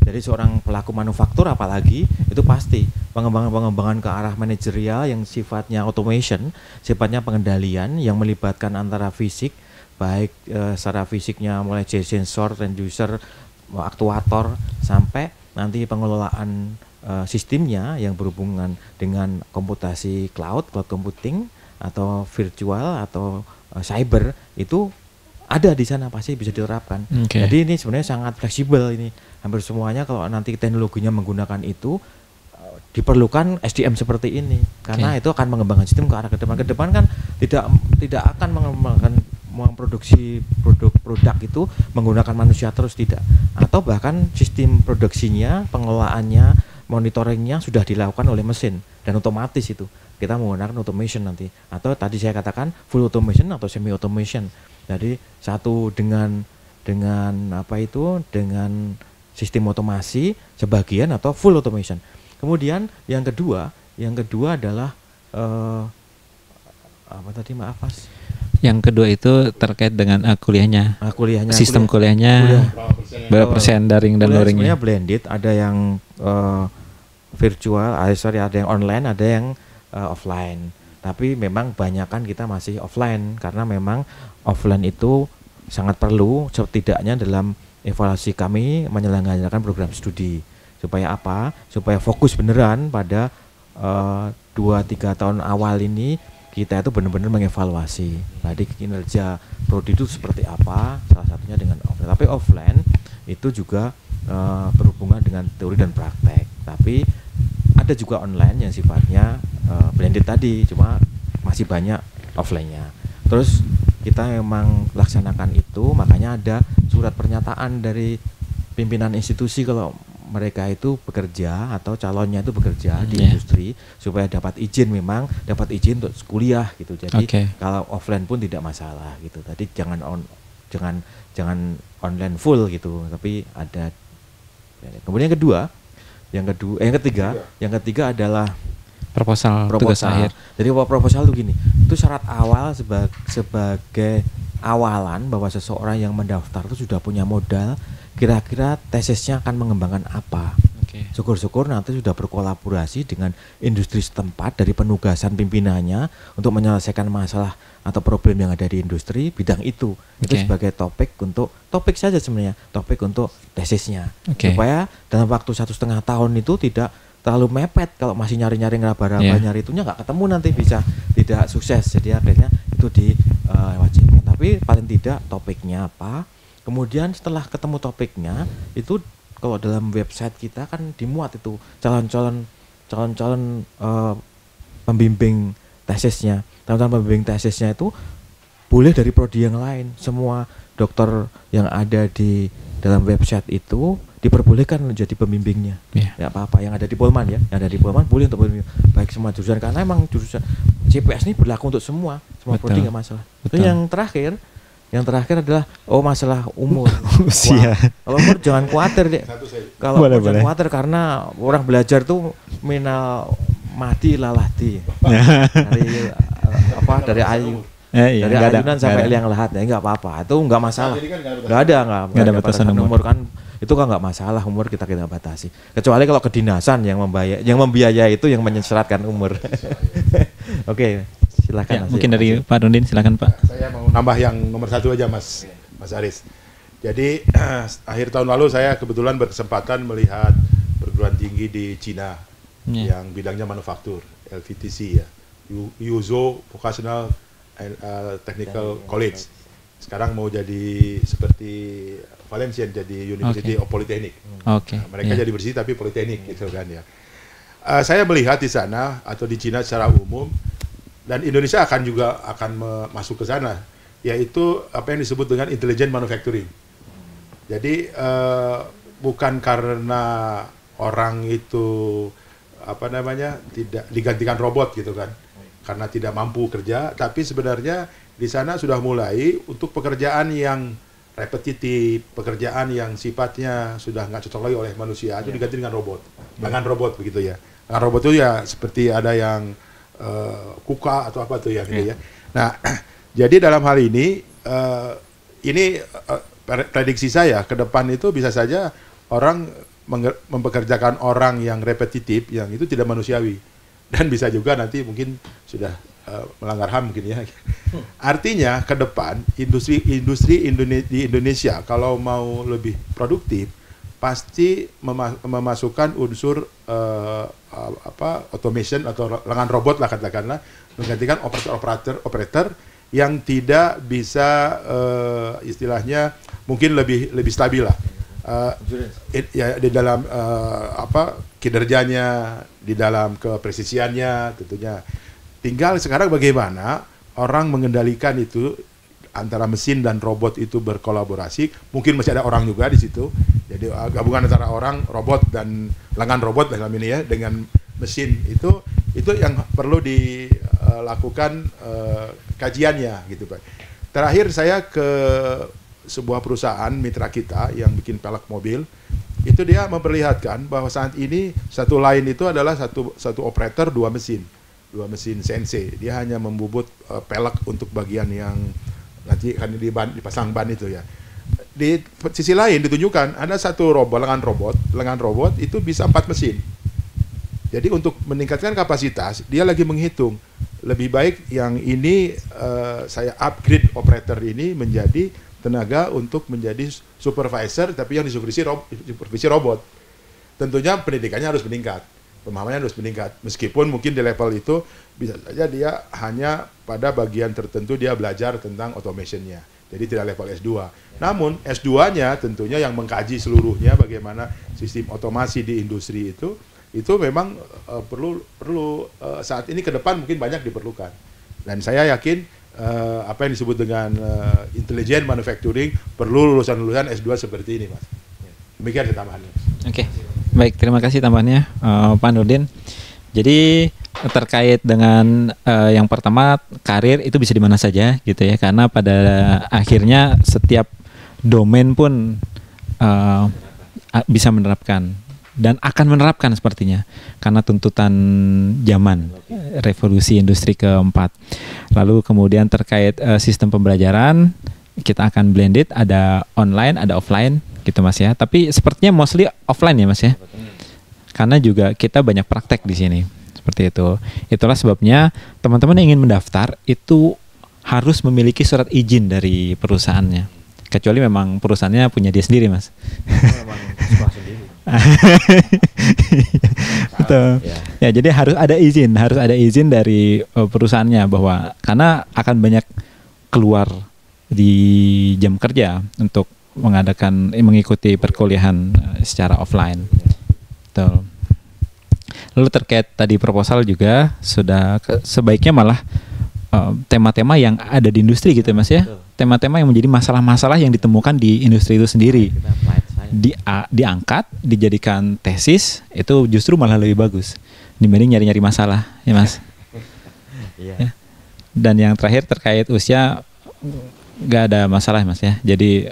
Jadi seorang pelaku manufaktur apalagi itu pasti pengembangan ke arah manajerial yang sifatnya automation, sifatnya pengendalian yang melibatkan antara fisik, baik secara fisiknya mulai dari sensor, transducer, aktuator sampai nanti pengelolaan sistemnya yang berhubungan dengan komputasi cloud computing atau virtual atau cyber itu ada di sana, pasti bisa diterapkan. Okay. Jadi ini sebenarnya sangat fleksibel, ini hampir semuanya kalau nanti teknologinya menggunakan itu diperlukan SDM seperti ini karena itu akan mengembangkan sistem ke arah ke depan kan tidak akan mengembangkan memproduksi produk itu menggunakan manusia terus, tidak, atau bahkan sistem produksinya, pengelolaannya, monitoringnya sudah dilakukan oleh mesin dan otomatis itu kita menggunakan automation nanti, atau tadi saya katakan full automation atau semi automation. Jadi satu dengan apa itu dengan sistem otomasi sebagian atau full automation. Kemudian yang kedua adalah apa tadi, maaf Mas? Yang kedua itu terkait dengan kuliahnya. Sistem kuliahnya berapa persen daring dan luringnya? Sebenarnya blended, ada yang virtual, ada yang online, ada yang offline. Tapi memang banyakan kita masih offline karena memang offline itu sangat perlu, setidaknya dalam evaluasi kami menyelenggarakan program studi. Supaya apa? Supaya fokus beneran pada 2-3 tahun awal ini kita itu benar-benar mengevaluasi. Tadi kinerja prodi itu seperti apa? Salah satunya dengan offline. Tapi offline itu juga berhubungan dengan teori dan praktek. Tapi ada juga online yang sifatnya blended tadi, cuma masih banyak offline-nya. Terus kita memang laksanakan itu, makanya ada surat pernyataan dari pimpinan institusi kalau mereka itu bekerja atau calonnya itu bekerja di industri supaya dapat izin, memang dapat izin untuk kuliah gitu. Jadi kalau offline pun tidak masalah gitu. Tadi jangan online full gitu, tapi ada. Kemudian yang ketiga adalah proposal. Tugas akhir. Jadi proposal itu gini, itu syarat awal sebagai awalan bahwa seseorang yang mendaftar itu sudah punya modal, kira-kira tesisnya akan mengembangkan apa. Syukur-syukur nanti sudah berkolaborasi dengan industri setempat dari penugasan pimpinannya untuk menyelesaikan masalah atau problem yang ada di industri bidang itu. Itu sebagai topik saja sebenarnya, topik untuk tesisnya. Supaya dalam waktu 1,5 tahun itu tidak terlalu mepet. Kalau masih nyari-nyari ngeraba-raba nyari itunya nggak ketemu, nanti bisa tidak sukses. Jadi akhirnya itu diwajibkan. Tapi paling tidak topiknya apa. Kemudian setelah ketemu topiknya itu kalau dalam website kita kan dimuat itu calon-calon pembimbing tesisnya. Calon-calon pembimbing tesisnya itu boleh dari prodi yang lain. Semua dokter yang ada di dalam website itu diperbolehkan menjadi pembimbingnya. Ya apa-apa yang ada di Polman ya, yang ada di Polman boleh untuk pembimbing, baik semua jurusan, karena emang jurusan CPS ini berlaku untuk semua prodi nggak masalah. Itu yang terakhir adalah masalah umur. Usia. Kalau umur jangan khawatir deh. Kalau jangan khawatir karena orang belajar tuh minal mati lalahti. Dari ayu. Dari ayunan sampai liang lahat ya nggak apa-apa, itu nggak masalah, nggak ada batasan umur kan, itu kan nggak masalah, umur kita batasi, kecuali kalau kedinasan yang membiayai itu yang menyeratkan umur. Oke, silakan. Mungkin dari Pak Nurdin, silakan Pak. Saya mau nambah yang nomor 1 aja Mas Aris. Jadi akhir tahun lalu saya kebetulan berkesempatan melihat perguruan tinggi di Cina yang bidangnya manufaktur, LVTC ya, Yuzhou Vocational Technical College. Sekarang mau jadi seperti Valenciennes, jadi University of Polytechnic. Nah, mereka jadi bersih tapi Politeknik gitu kan ya. Saya melihat di sana atau di Cina secara umum, dan Indonesia akan masuk ke sana, yaitu apa yang disebut dengan intelligent manufacturing. Jadi bukan karena orang itu tidak digantikan robot gitu kan, karena tidak mampu kerja, tapi sebenarnya di sana sudah mulai untuk pekerjaan yang repetitif, pekerjaan yang sifatnya sudah nggak cocok lagi oleh manusia itu diganti dengan robot, dengan robot begitu ya. Dengan robot itu ya seperti ada yang kuka atau apa tuh ya, gitu ya. Nah, jadi dalam hal ini prediksi saya ke depan itu bisa saja orang mempekerjakan orang yang repetitif, yang itu tidak manusiawi, dan bisa juga nanti mungkin sudah melanggar HAM mungkin ya. Artinya ke depan industri di Indonesia kalau mau lebih produktif pasti memasukkan unsur automation atau lengan robot lah katakanlah, menggantikan operator yang tidak bisa istilahnya mungkin lebih stabil lah. Ya di dalam kinerjanya, di dalam kepresisiannya tentunya. Tinggal sekarang bagaimana orang mengendalikan itu antara mesin dan robot itu berkolaborasi. Mungkin masih ada orang juga di situ. Jadi gabungan antara orang, robot dan lengan robot dalam ini ya dengan mesin itu yang perlu dilakukan kajiannya gitu Pak. Terakhir saya ke sebuah perusahaan mitra kita yang bikin pelek mobil, itu dia memperlihatkan bahwa saat ini satu line itu adalah satu operator dua mesin CNC. Dia hanya membubut pelek untuk bagian yang nanti akan dipasang ban itu ya. Di sisi lain ditunjukkan ada satu lengan robot itu bisa 4 mesin. Jadi untuk meningkatkan kapasitas dia lagi menghitung lebih baik yang ini saya upgrade operator ini menjadi tenaga untuk menjadi supervisor, tapi yang disupervisi robot. Tentunya pendidikannya harus meningkat, pemahamannya harus meningkat. Meskipun mungkin di level itu bisa saja dia hanya pada bagian tertentu dia belajar tentang automationnya. Jadi tidak level S2. Namun S2-nya tentunya yang mengkaji seluruhnya bagaimana sistem otomasi di industri itu memang perlu saat ini ke depan mungkin banyak diperlukan. Dan saya yakin apa yang disebut dengan intelligent manufacturing perlu lulusan-lulusan S2 seperti ini, Mas. Demikian tambahannya. Oke. Baik, terima kasih tambahannya Pak Nurdin. Jadi terkait dengan yang pertama karir itu bisa di mana saja gitu ya, karena pada akhirnya setiap domain pun bisa menerapkan dan akan menerapkan sepertinya karena tuntutan zaman revolusi industri keempat. Lalu kemudian terkait sistem pembelajaran kita akan blended, ada online ada offline gitu Mas ya, tapi sepertinya mostly offline ya Mas ya, karena juga kita banyak praktek di sini seperti itu. Itulah sebabnya teman-teman yang ingin mendaftar itu harus memiliki surat izin dari perusahaannya, kecuali memang perusahaannya punya dia sendiri Mas. Betul. Ya, jadi harus ada izin dari perusahaannya, bahwa karena akan banyak keluar di jam kerja untuk mengikuti perkuliahan secara offline. Betul. Lalu terkait tadi proposal juga sudah sebaiknya malah tema-tema yang ada di industri gitu Mas ya. Tema-tema yang menjadi masalah-masalah yang ditemukan di industri itu sendiri. Diangkat, dijadikan tesis, itu justru malah lebih bagus dibanding nyari-nyari masalah ya Mas. Ya. Dan yang terakhir terkait usia nggak ada masalah Mas ya. Jadi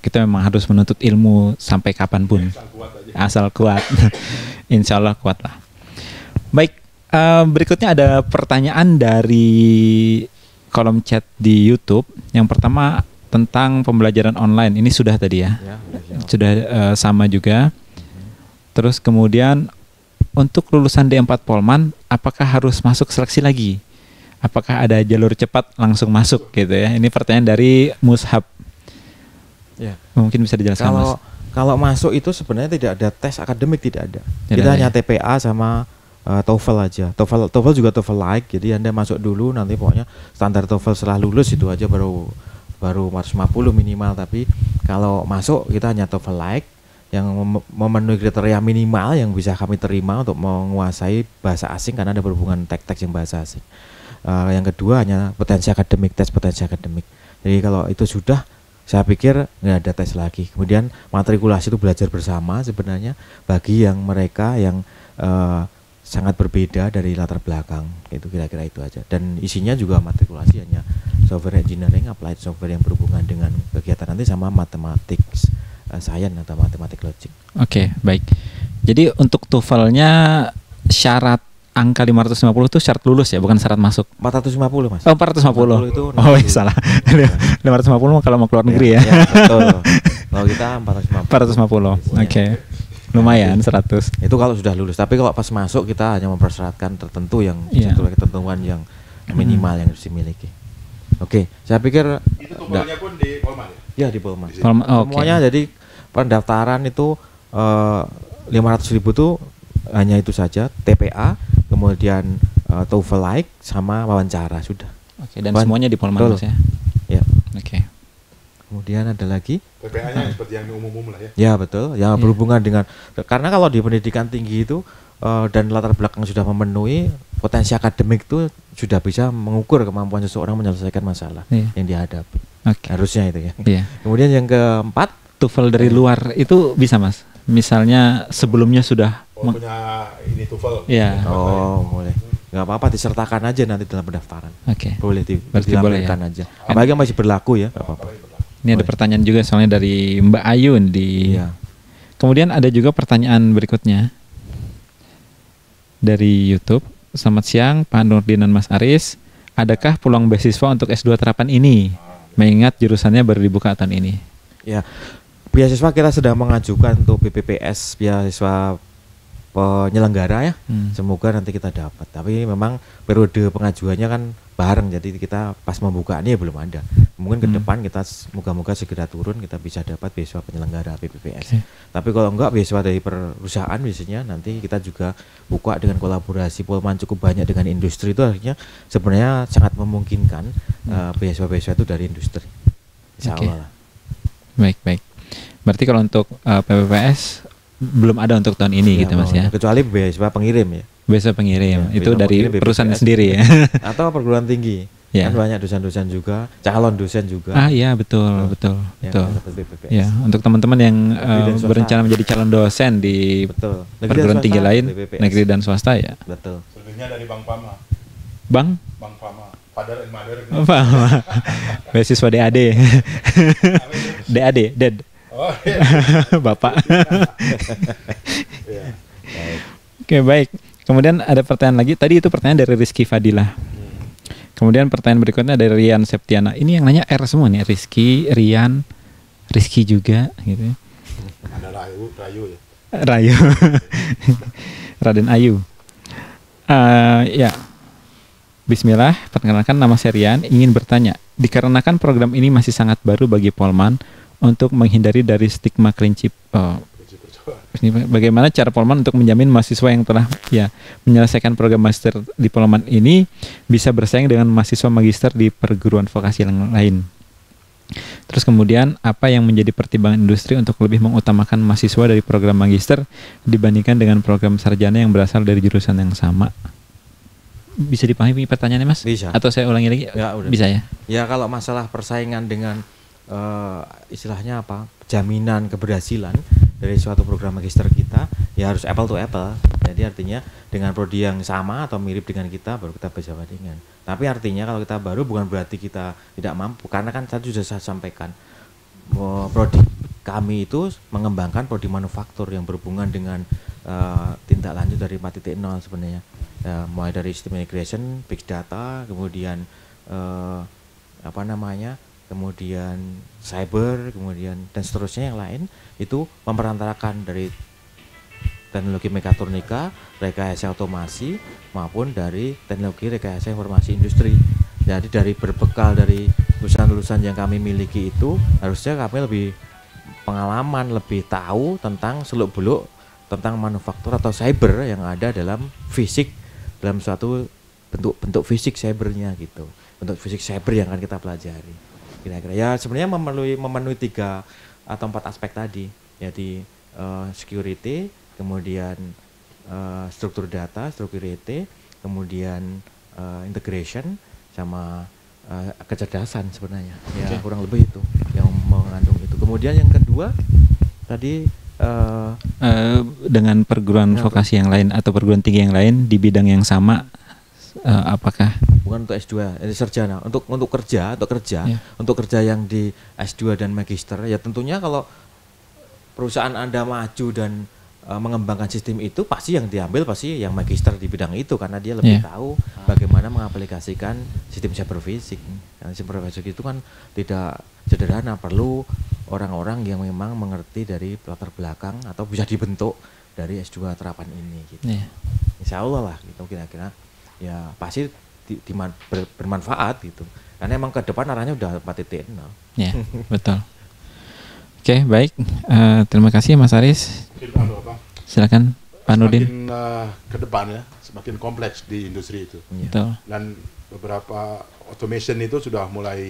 kita memang harus menuntut ilmu sampai kapanpun, asal kuat. Insya Allah kuat lah. Baik, berikutnya ada pertanyaan dari kolom chat di YouTube. Yang pertama tentang pembelajaran online, ini sudah tadi ya, sudah sama juga. Terus kemudian untuk lulusan D4 Polman, apakah harus masuk seleksi lagi? Apakah ada jalur cepat langsung masuk gitu ya? Ini pertanyaan dari Mushab. Ya. Mungkin bisa dijelaskan Mas. Kalau masuk itu sebenarnya tidak ada tes akademik, tidak ada. Tidak Kita ada, hanya ya? TPA sama TOEFL aja. TOEFL juga TOEFL like. Jadi Anda masuk dulu, nanti pokoknya standar TOEFL setelah lulus itu aja baru 150 minimal. Tapi kalau masuk kita hanya TOEFL like yang memenuhi kriteria minimal yang bisa kami terima untuk menguasai bahasa asing karena ada berhubungan teks-teks yang bahasa asing. Yang kedua hanya potensi akademik, tes potensi akademik. Jadi kalau itu sudah, saya pikir nggak ada tes lagi. Kemudian matrikulasi itu belajar bersama sebenarnya bagi yang mereka yang sangat berbeda dari latar belakang, itu kira-kira itu aja. Dan isinya juga matrikulasi hanya software engineering, applied software yang berhubungan dengan kegiatan nanti sama mathematics, science atau matematik logik. Oke, baik. Jadi untuk TOEFL-nya syarat angka 550 itu syarat lulus ya, bukan syarat masuk. 450 Mas. Oh, 450. itu Oh, iya, salah. 550 kalau mau keluar negeri ya. Ya, betul. Kalau kita 450. 450. Oke. Lumayan 100. Itu kalau sudah lulus. Tapi kalau pas masuk kita hanya mempersyaratkan tertentu yang sesuai ketentuan yang minimal yang harus dimiliki. Oke, saya pikir itu TOEFL-nya pun di Polman ya? ya di Polman. Oke. Semuanya jadi pendaftaran itu 500.000 tuh hanya itu saja, TPA, kemudian TOEFL like sama wawancara sudah. Oke, dan semuanya di Polman Mas ya. Ya. Oke. Kemudian ada lagi TPA-nya seperti yang umum-umum lah ya. ya betul, yang berhubungan dengan, karena kalau di pendidikan tinggi itu dan latar belakang sudah memenuhi, potensi akademik itu sudah bisa mengukur kemampuan seseorang menyelesaikan masalah yang dihadapi. Oke. Harusnya itu ya. Iya. Kemudian yang keempat, TOEFL dari luar itu bisa Mas. Misalnya sebelumnya sudah punya ini TOEFL. Iya. boleh. Nggak apa-apa, disertakan aja nanti dalam pendaftaran. Oke. Boleh Berarti boleh ya? dilampirkan aja. Apalagi yang masih berlaku ya, nggak apa-apa. Ini ada pertanyaan juga soalnya dari Mbak Ayun di. Iya. Kemudian ada juga pertanyaan berikutnya dari YouTube. Selamat siang Pak Nurdin dan Mas Aris. Adakah peluang beasiswa untuk S2 terapan ini? Mengingat jurusannya baru dibuka tahun ini. Ya, beasiswa kita sedang mengajukan untuk BPPS, beasiswa penyelenggara ya. Semoga nanti kita dapat. Tapi memang periode pengajuannya kan bareng, jadi kita pas membukaannya ya belum ada. Mungkin ke depan kita moga-moga segera turun, kita bisa dapat beasiswa penyelenggara BPPS. Tapi kalau enggak, beasiswa dari perusahaan biasanya nanti kita juga buka dengan kolaborasi Polman cukup banyak dengan industri, itu akhirnya sebenarnya sangat memungkinkan beasiswa-beasiswa itu dari industri. Insya Allah. Baik. Berarti kalau untuk PPPS belum ada untuk tahun ini gitu Mas ya. Kecuali beasiswa pengirim ya. Beasiswa pengirim itu beasiswa dari pengirim perusahaan BPPS sendiri ya. Atau perguruan tinggi. Ya. Kan banyak dosen-dosen juga, calon dosen juga. Iya betul. BPPS. Ya, untuk teman-teman yang berencana menjadi calon dosen di perguruan tinggi lain, BPPS. Negeri dan swasta ya. Betul. Sebenarnya dari Bang Fama. Bang Fama. Father and Mother. Fama. Beasiswa DAD. DAD, Dad. Oh iya. Bapak. Oke, baik. Kemudian ada pertanyaan lagi. Tadi itu pertanyaan dari Rizky Fadilah. Kemudian pertanyaan berikutnya dari Rian Septiana. Ini yang nanya R semua nih. Rizky, Rian, Rizky juga gitu. Ada Rayu ya. Rayu. Raden Ayu. Ya. Bismillah, perkenalkan nama saya Rian, ingin bertanya. Dikarenakan program ini masih sangat baru bagi Polman, untuk menghindari dari stigma kelinci, bagaimana cara Polman untuk menjamin mahasiswa yang telah menyelesaikan program master di Polman ini bisa bersaing dengan mahasiswa magister di perguruan vokasi yang lain? Terus kemudian apa yang menjadi pertimbangan industri untuk lebih mengutamakan mahasiswa dari program magister dibandingkan dengan program sarjana yang berasal dari jurusan yang sama? Bisa dipahami pertanyaannya Mas? Bisa. Atau saya ulangi lagi? Ya, udah. Bisa ya? Ya, kalau masalah persaingan dengan istilahnya apa, jaminan keberhasilan dari suatu program magister kita, ya harus apple to apple. Jadi artinya dengan prodi yang sama atau mirip dengan kita baru kita bisa bandingkan. Tapi artinya kalau kita baru bukan berarti kita tidak mampu, karena kan tadi sudah saya sampaikan prodi kami itu mengembangkan prodi manufaktur yang berhubungan dengan tindak lanjut dari 4.0 sebenarnya, mulai dari system integration, big data, kemudian kemudian cyber, kemudian dan seterusnya yang lain, itu memperantarakan dari teknologi mekatronika, rekayasa otomasi maupun dari teknologi rekayasa informasi industri. Jadi dari berbekal dari lulusan-lulusan yang kami miliki itu harusnya kami lebih pengalaman, lebih tahu tentang seluk-beluk tentang manufaktur atau cyber yang ada dalam fisik, dalam suatu bentuk fisik cybernya gitu, bentuk fisik cyber yang akan kita pelajari. Kira-kira ya sebenarnya memenuhi 3 atau 4 aspek tadi, yaitu security, kemudian struktur data, security, kemudian integration, sama kecerdasan sebenarnya. Ya kurang lebih itu yang mengandung itu. Kemudian yang kedua tadi dengan perguruan vokasi yang lain atau perguruan tinggi yang lain di bidang yang sama, apakah bukan untuk S2, sarjana, untuk kerja, untuk kerja yang di S2 dan magister, ya tentunya kalau perusahaan Anda maju dan mengembangkan sistem itu, pasti yang diambil pasti yang magister di bidang itu, karena dia lebih tahu bagaimana mengaplikasikan sistem cyber fisik. Karena cyber fisik itu kan tidak sederhana, perlu orang-orang yang memang mengerti dari latar belakang atau bisa dibentuk dari S2 terapan ini gitu. Insya Allah lah gitu, kira-kira ya pasti bermanfaat gitu, karena emang ke depan arahnya udah 4.0. Ya, betul. Oke, baik. Terima kasih Mas Aris. Silakan Pak Nurdin. Semakin ke depan ya, semakin kompleks di industri itu. Betul. Dan beberapa automation itu sudah mulai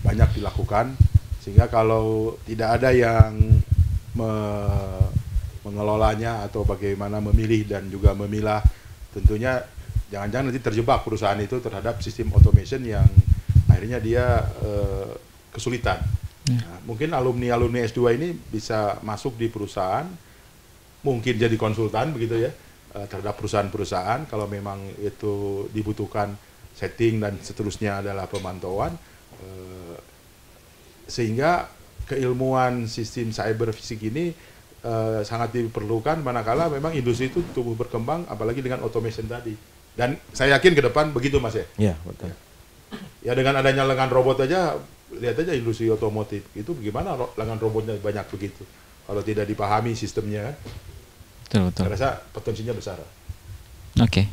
banyak dilakukan, sehingga kalau tidak ada yang mengelolanya atau bagaimana memilih dan juga memilah, tentunya jangan-jangan nanti terjebak perusahaan itu terhadap sistem automation yang akhirnya dia kesulitan. Nah, mungkin alumni S2 ini bisa masuk di perusahaan, mungkin jadi konsultan begitu ya, terhadap perusahaan-perusahaan kalau memang itu dibutuhkan setting dan seterusnya adalah pemantauan, sehingga keilmuan sistem cyber fisik ini sangat diperlukan manakala memang industri itu tumbuh berkembang, apalagi dengan automation tadi. Dan saya yakin ke depan begitu Mas ya. Iya, betul. Ya dengan adanya lengan robot aja, lihat aja industri otomotif itu bagaimana lengan robotnya banyak begitu. Kalau tidak dipahami sistemnya, betul. Saya rasa potensinya besar. Oke.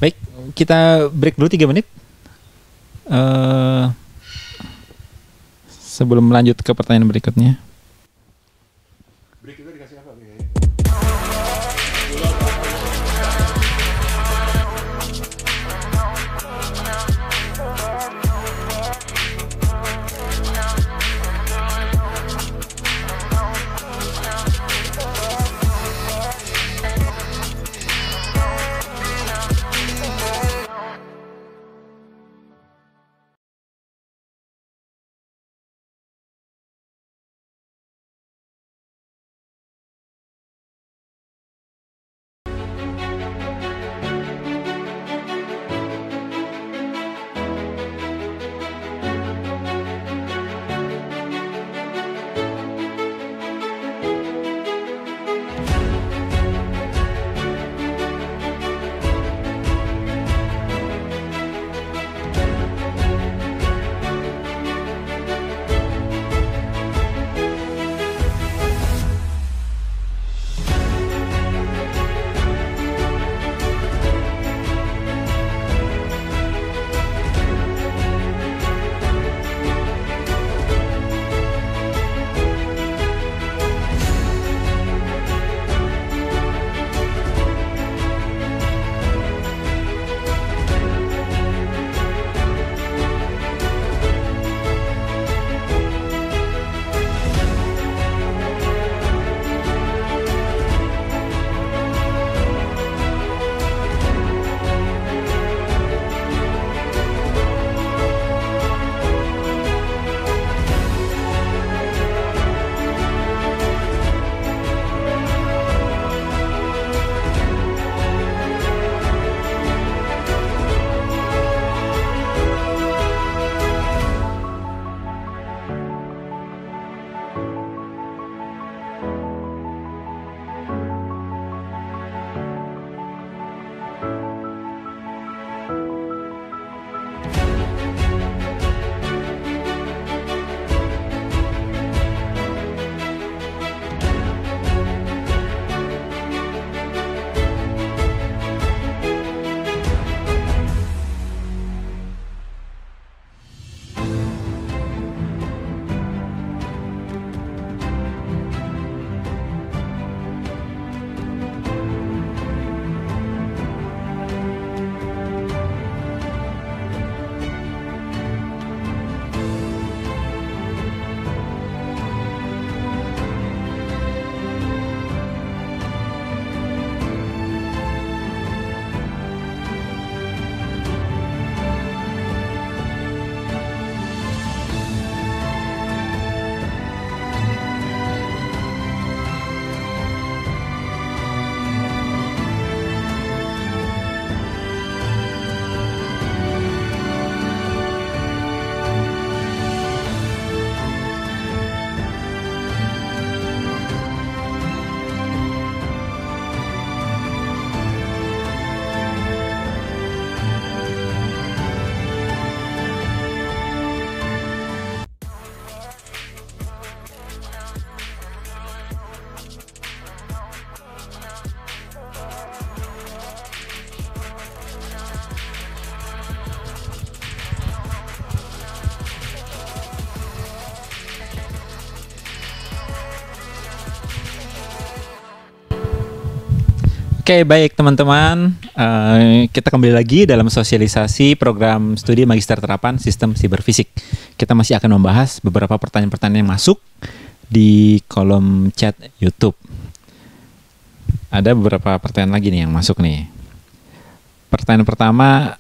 Baik, kita break dulu 3 menit. Sebelum lanjut ke pertanyaan berikutnya. Break kita dikasih apa nih? Oke, baik teman-teman, kita kembali lagi dalam sosialisasi program studi Magister Terapan Sistem Siberfisik. Kita masih akan membahas beberapa pertanyaan-pertanyaan yang masuk di kolom chat YouTube. Ada beberapa pertanyaan lagi nih yang masuk nih. Pertanyaan pertama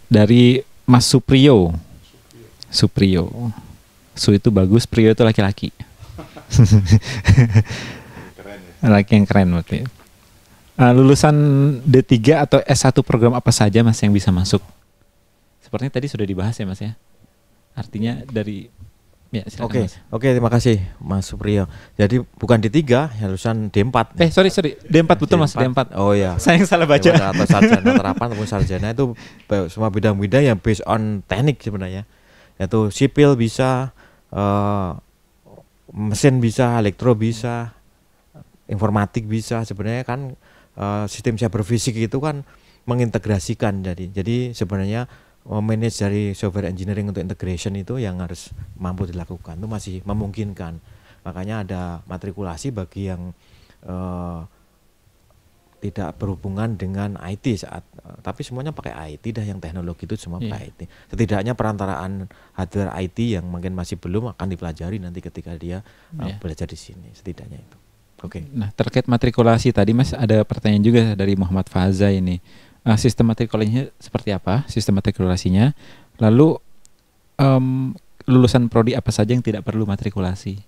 dari Mas Supriyo. Su itu bagus, Priyo itu laki-laki. Laki yang keren berarti. Lulusan D3 atau S1 program apa saja Mas yang bisa masuk? Sepertinya tadi sudah dibahas ya Mas ya. Artinya dari ya silakan Mas. Oke, terima kasih Mas Supriyo. Jadi bukan D3, ya lulusan D4. Sorry, D4 betul Mas, D4. Oh ya. Saya yang salah baca. D4 atau sarjana terapan ataupun sarjana itu semua bidang-bidang yang based on teknik sebenarnya. Yaitu sipil bisa, mesin bisa, elektro bisa, informatik bisa. Sebenarnya kan sistem cyberfisik itu kan mengintegrasikan, jadi sebenarnya manage dari software engineering untuk integration itu yang harus mampu dilakukan, itu masih memungkinkan. Makanya ada matrikulasi bagi yang tidak berhubungan dengan IT tapi semuanya pakai IT dah, yang teknologi itu semua pakai IT. Setidaknya perantaraan hardware IT yang mungkin masih belum akan dipelajari nanti ketika dia belajar di sini, setidaknya itu. Oke. Nah, terkait matrikulasi tadi Mas ada pertanyaan juga dari Muhammad Faza ini. Sistem matrikulasinya seperti apa? Sistem matrikulasinya. Lalu lulusan prodi apa saja yang tidak perlu matrikulasi?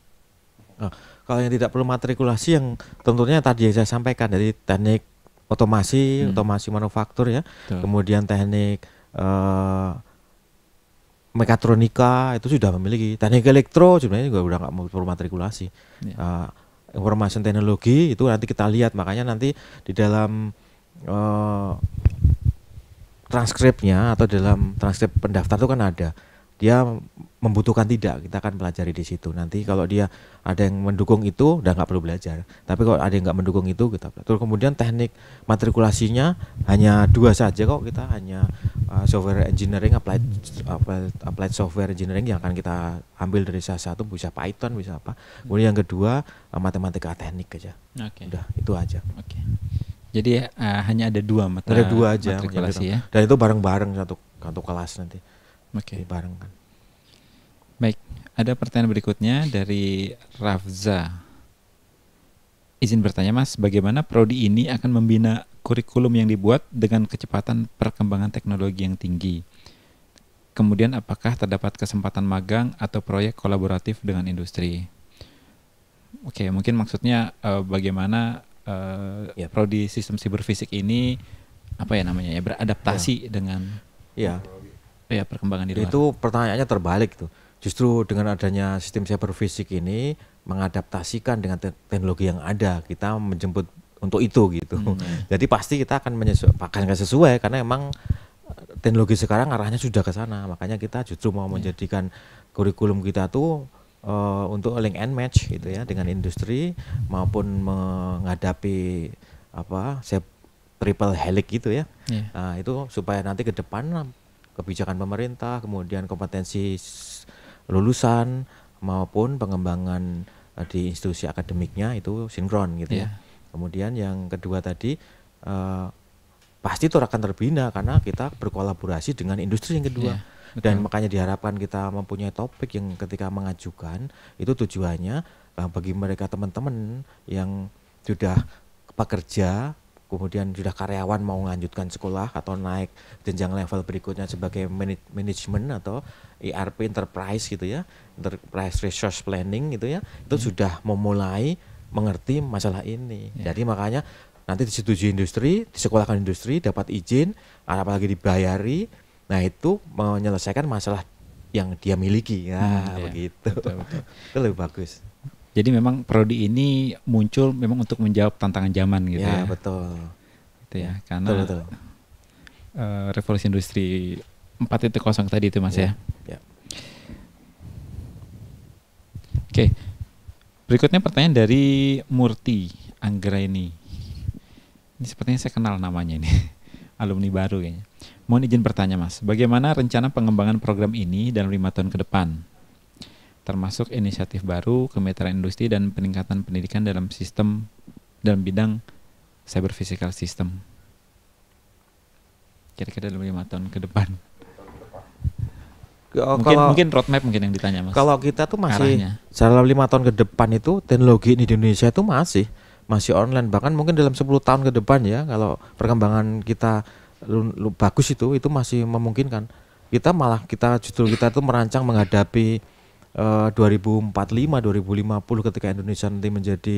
Kalau yang tidak perlu matrikulasi yang tentunya tadi yang saya sampaikan dari teknik otomasi manufaktur ya. Betul. Kemudian teknik mekatronika itu sudah memiliki. Teknik elektro sebenarnya juga udah nggak perlu matrikulasi. Information teknologi itu nanti kita lihat, makanya nanti di dalam transkripnya atau dalam transkrip pendaftar itu kan ada dia membutuhkan tidak, kita akan pelajari di situ. Nanti kalau dia ada yang mendukung itu udah nggak perlu belajar, tapi kalau ada yang nggak mendukung itu kita terus. Kemudian teknik matrikulasinya hanya 2 saja kok, kita hanya software engineering, applied software engineering yang akan kita ambil dari salah satu, bisa Python bisa apa. Kemudian yang kedua matematika teknik aja. Udah itu aja. Jadi hanya ada 2 mata aja matrikulasi ya. Dan itu bareng-bareng satu kelas nanti. Bareng kan. Baik, ada pertanyaan berikutnya dari Rafza. Izin bertanya Mas, bagaimana prodi ini akan membina kurikulum yang dibuat dengan kecepatan perkembangan teknologi yang tinggi? Kemudian apakah terdapat kesempatan magang atau proyek kolaboratif dengan industri? Mungkin maksudnya bagaimana prodi sistem siberfisik ini beradaptasi dengan perkembangan di luar. Itu pertanyaannya terbalik tuh. Justru dengan adanya sistem cyberfisik ini mengadaptasikan dengan teknologi yang ada, kita menjemput untuk itu gitu. Jadi pasti kita akan sesuai karena emang teknologi sekarang arahnya sudah ke sana. Makanya kita justru mau menjadikan kurikulum kita tuh untuk link and match gitu ya dengan industri maupun menghadapi triple helix gitu ya. Nah, itu supaya nanti ke depan kebijakan pemerintah, kemudian kompetensi lulusan maupun pengembangan di institusi akademiknya itu sinkron gitu ya. Kemudian yang kedua tadi pasti itu akan terbina karena kita berkolaborasi dengan industri yang kedua. Dan makanya diharapkan kita mempunyai topik yang ketika mengajukan itu tujuannya bagi mereka teman-teman yang sudah pekerja, kemudian sudah karyawan mau melanjutkan sekolah atau naik jenjang level berikutnya sebagai manajemen atau ERP enterprise gitu ya, enterprise resource planning gitu ya, itu sudah memulai mengerti masalah ini. Jadi makanya nanti disetujui industri, disekolahkan industri, dapat izin, apalagi dibayari, nah itu menyelesaikan masalah yang dia miliki. Begitu. Betul. Itu lebih bagus. Jadi memang prodi ini muncul memang untuk menjawab tantangan zaman gitu ya. Betul. Itu ya, karena betul. Revolusi industri 4.0 tadi itu Mas ya. Oke. Berikutnya pertanyaan dari Murti Anggraini. Ini sepertinya saya kenal namanya ini. Alumni baru kayaknya. Mohon izin bertanya Mas, bagaimana rencana pengembangan program ini dalam 5 tahun ke depan? Termasuk inisiatif baru, kemitraan industri dan peningkatan pendidikan dalam bidang cyber physical system? Kira-kira dalam 5 tahun ke depan. Mungkin roadmap mungkin yang ditanya Mas. Kalau kita tuh masih Arahnya. dalam 5 tahun ke depan itu teknologi di Indonesia itu masih online, bahkan mungkin dalam 10 tahun ke depan ya, kalau perkembangan kita bagus itu masih memungkinkan. Kita justru kita tuh merancang menghadapi 2045 2050 ketika Indonesia nanti menjadi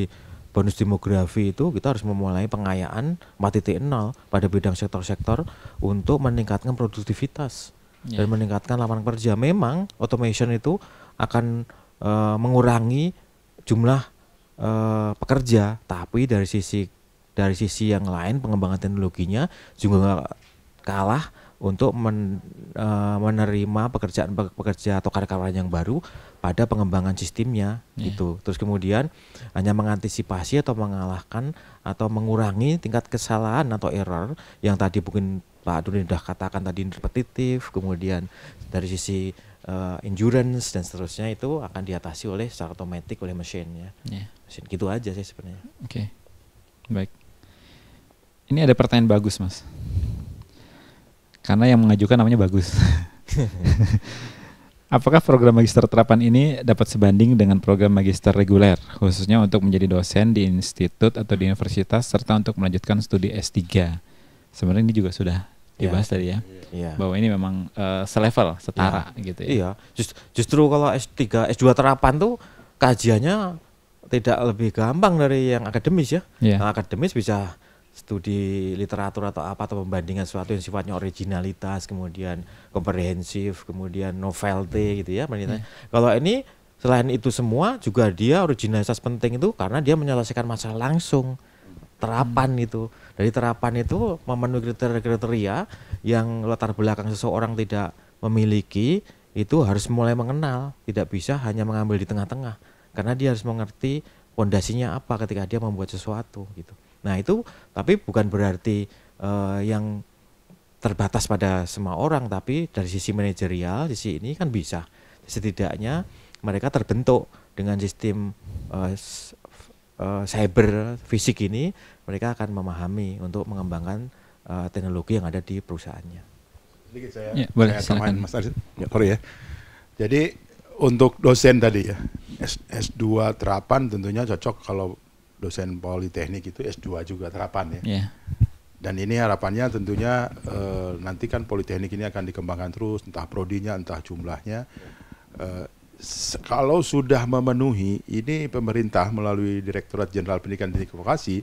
bonus demografi, itu kita harus memulai pengayaan 4.0 pada bidang sektor-sektor untuk meningkatkan produktivitas dan meningkatkan lapangan kerja. Memang automation itu akan mengurangi jumlah pekerja, tapi dari sisi yang lain pengembangan teknologinya juga kalah untuk menerima pekerja atau karyawan yang baru pada pengembangan sistemnya gitu. Terus kemudian hanya mengantisipasi atau mengalahkan atau mengurangi tingkat kesalahan atau error yang tadi mungkin Pak Nurdin sudah katakan tadi repetitif, kemudian dari sisi endurance dan seterusnya itu akan diatasi secara otomatis oleh mesin ya. Mesin gitu aja sih sebenarnya. Oke. Baik. Ini ada pertanyaan bagus Mas. Karena yang mengajukan namanya bagus. Apakah program magister terapan ini dapat sebanding dengan program magister reguler, khususnya untuk menjadi dosen di institut atau di universitas, serta untuk melanjutkan studi S3? Sebenarnya ini juga sudah dibahas tadi ya, bahwa ini memang selevel, setara gitu ya. Iya, justru kalau S3, S2 terapan tuh kajiannya tidak lebih gampang dari yang akademis ya. Yang akademis bisa studi literatur atau pembandingan sesuatu yang sifatnya originalitas, kemudian komprehensif, kemudian novelty gitu ya. Kalau ini selain itu semua juga dia originalitas penting itu karena dia menyelesaikan masalah langsung. Terapan itu, dari terapan itu memenuhi kriteria yang latar belakang seseorang tidak memiliki, itu harus mulai mengenal, tidak bisa hanya mengambil di tengah-tengah, karena dia harus mengerti fondasinya apa ketika dia membuat sesuatu gitu. Nah itu, tapi bukan berarti yang terbatas pada semua orang, tapi dari sisi manajerial, sisi ini kan bisa. Setidaknya mereka terbentuk dengan sistem cyber fisik ini, mereka akan memahami untuk mengembangkan teknologi yang ada di perusahaannya. Sedikit saya tambahin Mas Aris. Ya. Jadi untuk dosen tadi ya, S2 terapan tentunya cocok kalau dosen politeknik itu S2 juga terapan ya. Dan ini harapannya tentunya nanti kan politeknik ini akan dikembangkan terus, entah prodinya, entah jumlahnya. Kalau sudah memenuhi, ini pemerintah melalui Direktorat Jenderal Pendidikan Tinggi Vokasi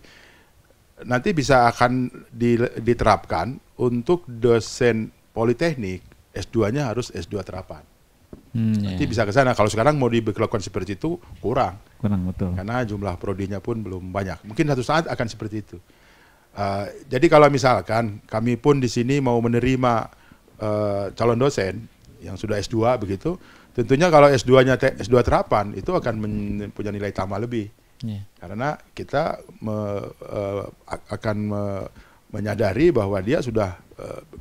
nanti bisa akan diterapkan untuk dosen politeknik S2-nya harus S2 terapan. Nanti bisa ke sana. Kalau sekarang mau diberlakukan seperti itu kurang betul. Karena jumlah prodinya pun belum banyak. Mungkin satu saat akan seperti itu. Jadi kalau misalkan kami pun di sini mau menerima calon dosen yang sudah S2 begitu, tentunya kalau S2-nya S2 terapan itu akan punya nilai tambah lebih. Karena kita akan menyadari bahwa dia sudah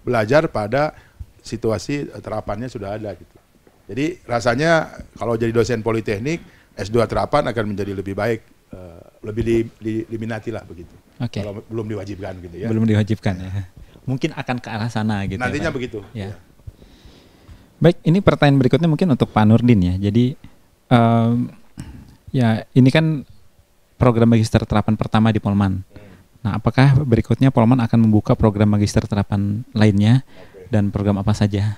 belajar pada situasi terapannya sudah ada gitu. Jadi rasanya kalau jadi dosen politeknik S2 terapan akan menjadi lebih baik, lebih diminati lah begitu. Kalau belum diwajibkan gitu ya. Belum diwajibkan ya. Mungkin akan ke arah sana gitu. Nantinya ya, begitu. Ya. Baik, ini pertanyaan berikutnya mungkin untuk Pak Nurdin ya. Jadi ya ini kan program magister terapan pertama di Polman. Nah, apakah berikutnya Polman akan membuka program magister terapan lainnya dan program apa saja?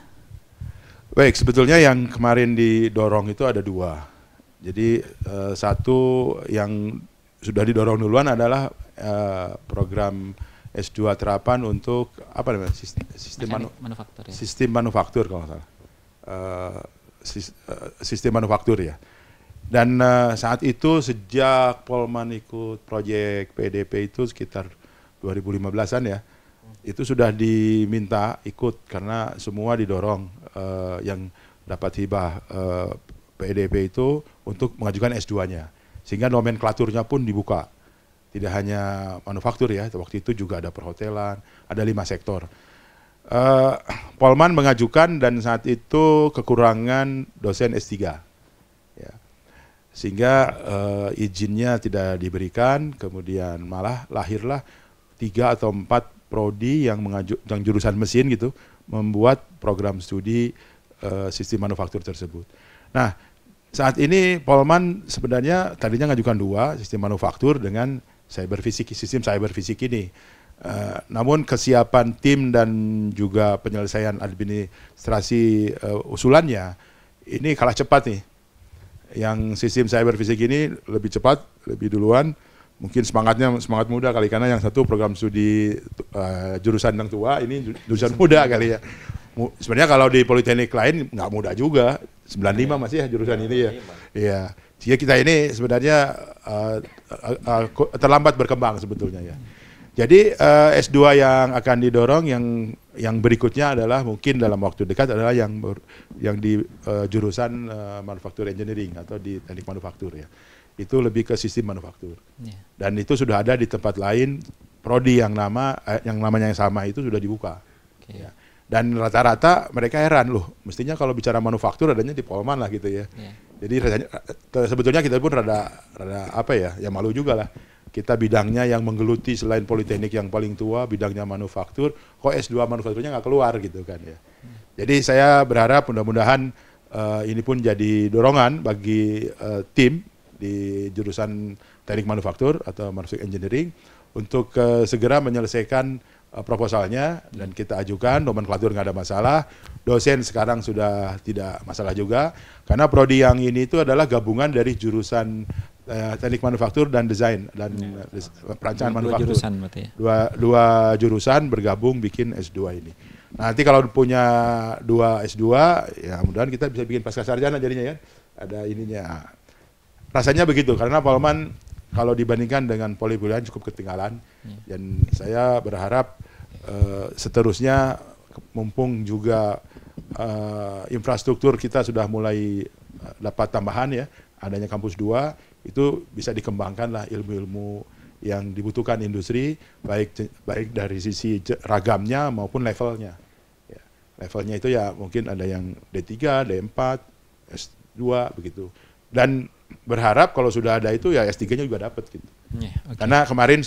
Baik, sebetulnya yang kemarin didorong itu ada 2. Jadi satu yang sudah didorong duluan adalah program S2 terapan untuk apa namanya manufaktur ya. Sistem manufaktur kalau nggak salah. Sistem manufaktur ya. Dan saat itu sejak Polman ikut proyek PDP itu sekitar 2015-an ya, itu sudah diminta ikut karena semua didorong yang dapat hibah PDP itu untuk mengajukan S2-nya. Sehingga nomenklaturnya pun dibuka. Tidak hanya manufaktur ya, waktu itu juga ada perhotelan, ada 5 sektor. Polman mengajukan dan saat itu kekurangan dosen S3. Ya. Sehingga izinnya tidak diberikan, kemudian malah lahirlah 3 atau 4 prodi yang jurusan mesin gitu membuat program studi sistem manufaktur tersebut. Nah, saat ini Polman sebenarnya tadinya ngajukan 2, sistem manufaktur dengan sistem cyber fisik ini. Namun kesiapan tim dan juga penyelesaian administrasi usulannya ini kalah cepat nih. Yang sistem cyber fisik ini lebih cepat, lebih duluan. Mungkin semangat muda kali, karena yang satu program studi jurusan yang tua, ini jurusan muda kali ya. Sebenarnya kalau di politeknik lain nggak muda juga, 95 masih ya jurusan ini ya. Iya. Jadi kita ini sebenarnya terlambat berkembang sebetulnya ya. Jadi S2 yang akan didorong yang berikutnya adalah mungkin dalam waktu dekat adalah yang di jurusan manufaktur engineering atau di teknik manufaktur ya. Itu lebih ke sistem manufaktur. Dan itu sudah ada di tempat lain, prodi yang namanya yang sama itu sudah dibuka. Ya. Dan rata-rata mereka heran loh, mestinya kalau bicara manufaktur adanya di Polman lah gitu ya. Jadi sebetulnya kita pun rada apa ya malu juga lah. Kita bidangnya yang menggeluti selain politeknik yang paling tua, bidangnya manufaktur, kok S2 manufakturnya nggak keluar gitu kan ya. Jadi saya berharap mudah-mudahan ini pun jadi dorongan bagi tim di jurusan teknik manufaktur atau manufacturing engineering untuk segera menyelesaikan proposalnya dan kita ajukan, nomenklatur nggak ada masalah, dosen sekarang sudah tidak masalah juga, karena prodi yang ini itu adalah gabungan dari jurusan teknik manufaktur dan desain dan perancangan manufaktur. Jurusan berarti ya? Dua jurusan bergabung bikin S2 ini. Nanti kalau punya 2 S2, ya mudah-mudahan kita bisa bikin pasca sarjana jadinya ya, ada ininya. Rasanya begitu, karena Polman kalau dibandingkan dengan Polikuliahan cukup ketinggalan, dan saya berharap seterusnya mumpung juga infrastruktur kita sudah mulai dapat tambahan ya, adanya kampus 2, itu bisa dikembangkan lah ilmu-ilmu yang dibutuhkan industri, baik dari sisi ragamnya maupun levelnya. Ya, levelnya itu ya mungkin ada yang D3, D4, S2 begitu. Dan berharap kalau sudah ada itu ya S3-nya juga dapat gitu. Okay. Karena kemarin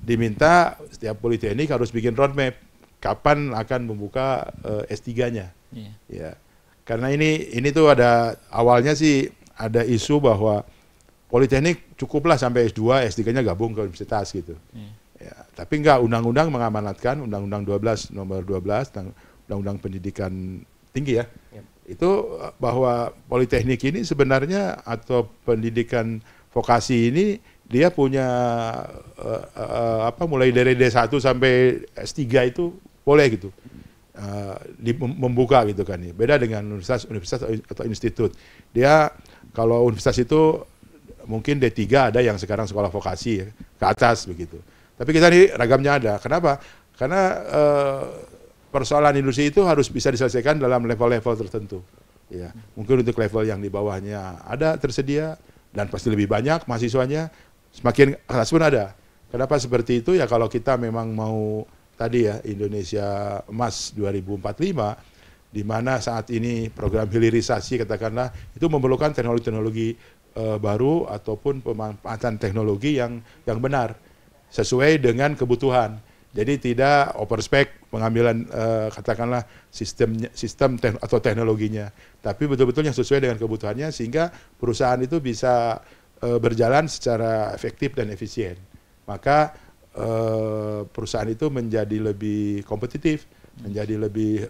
diminta setiap politeknik harus bikin roadmap kapan akan membuka S3-nya. Ya. Karena ini tuh ada awalnya sih ada isu bahwa politeknik cukuplah sampai S2, S3-nya gabung ke universitas gitu. Ya, tapi enggak, undang-undang mengamanatkan, Undang-Undang 12 nomor 12 tentang Undang-Undang Pendidikan Tinggi ya. Itu bahwa politeknik ini sebenarnya atau pendidikan vokasi ini dia punya mulai dari D1 sampai S3 itu boleh gitu. Membuka gitu kan ya. Beda dengan universitas atau institut. Dia kalau universitas itu mungkin D3 ada yang sekarang sekolah vokasi ya, ke atas begitu. Tapi kita ini ragamnya ada. Kenapa? Karena persoalan industri itu harus bisa diselesaikan dalam level-level tertentu. Ya, mungkin untuk level yang di bawahnya ada tersedia dan pasti lebih banyak mahasiswanya, semakin atas pun ada. Kenapa seperti itu? Ya kalau kita memang mau tadi ya Indonesia Emas 2045, di mana saat ini program hilirisasi katakanlah itu memerlukan teknologi-teknologi baru ataupun pemanfaatan teknologi yang benar sesuai dengan kebutuhan. Jadi tidak overspec pengambilan katakanlah sistem atau teknologinya, tapi betul-betul yang sesuai dengan kebutuhannya sehingga perusahaan itu bisa berjalan secara efektif dan efisien. Maka perusahaan itu menjadi lebih kompetitif, menjadi lebih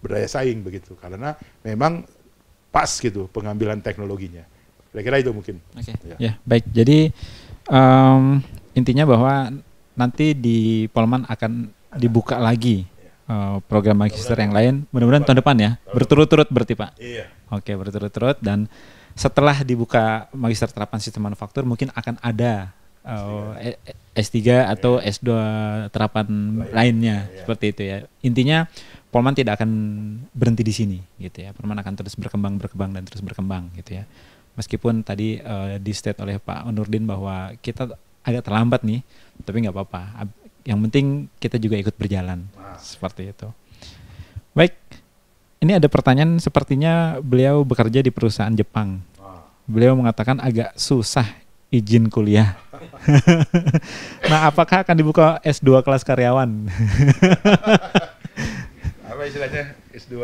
berdaya saing begitu, karena memang pas gitu pengambilan teknologinya. Kira-kira itu mungkin. Oke. Ya, baik. Jadi intinya bahwa nanti di Polman akan dibuka lagi program magister yang lain, mudah-mudahan tahun depan ya, berturut-turut berarti Pak. Iya. Oke, berturut-turut, dan setelah dibuka magister terapan sistem manufaktur mungkin akan ada S3 atau S2 terapan lainnya seperti itu ya. Intinya Polman tidak akan berhenti di sini gitu ya. Polman akan terus berkembang dan terus berkembang gitu ya. Meskipun tadi di state oleh Pak Nurdin bahwa kita agak terlambat nih, tapi nggak apa-apa. Yang penting kita juga ikut berjalan seperti itu. Baik, ini ada pertanyaan, sepertinya beliau bekerja di perusahaan Jepang. Beliau mengatakan agak susah izin kuliah. Nah, apakah akan dibuka S2 kelas karyawan? Apa istilahnya S2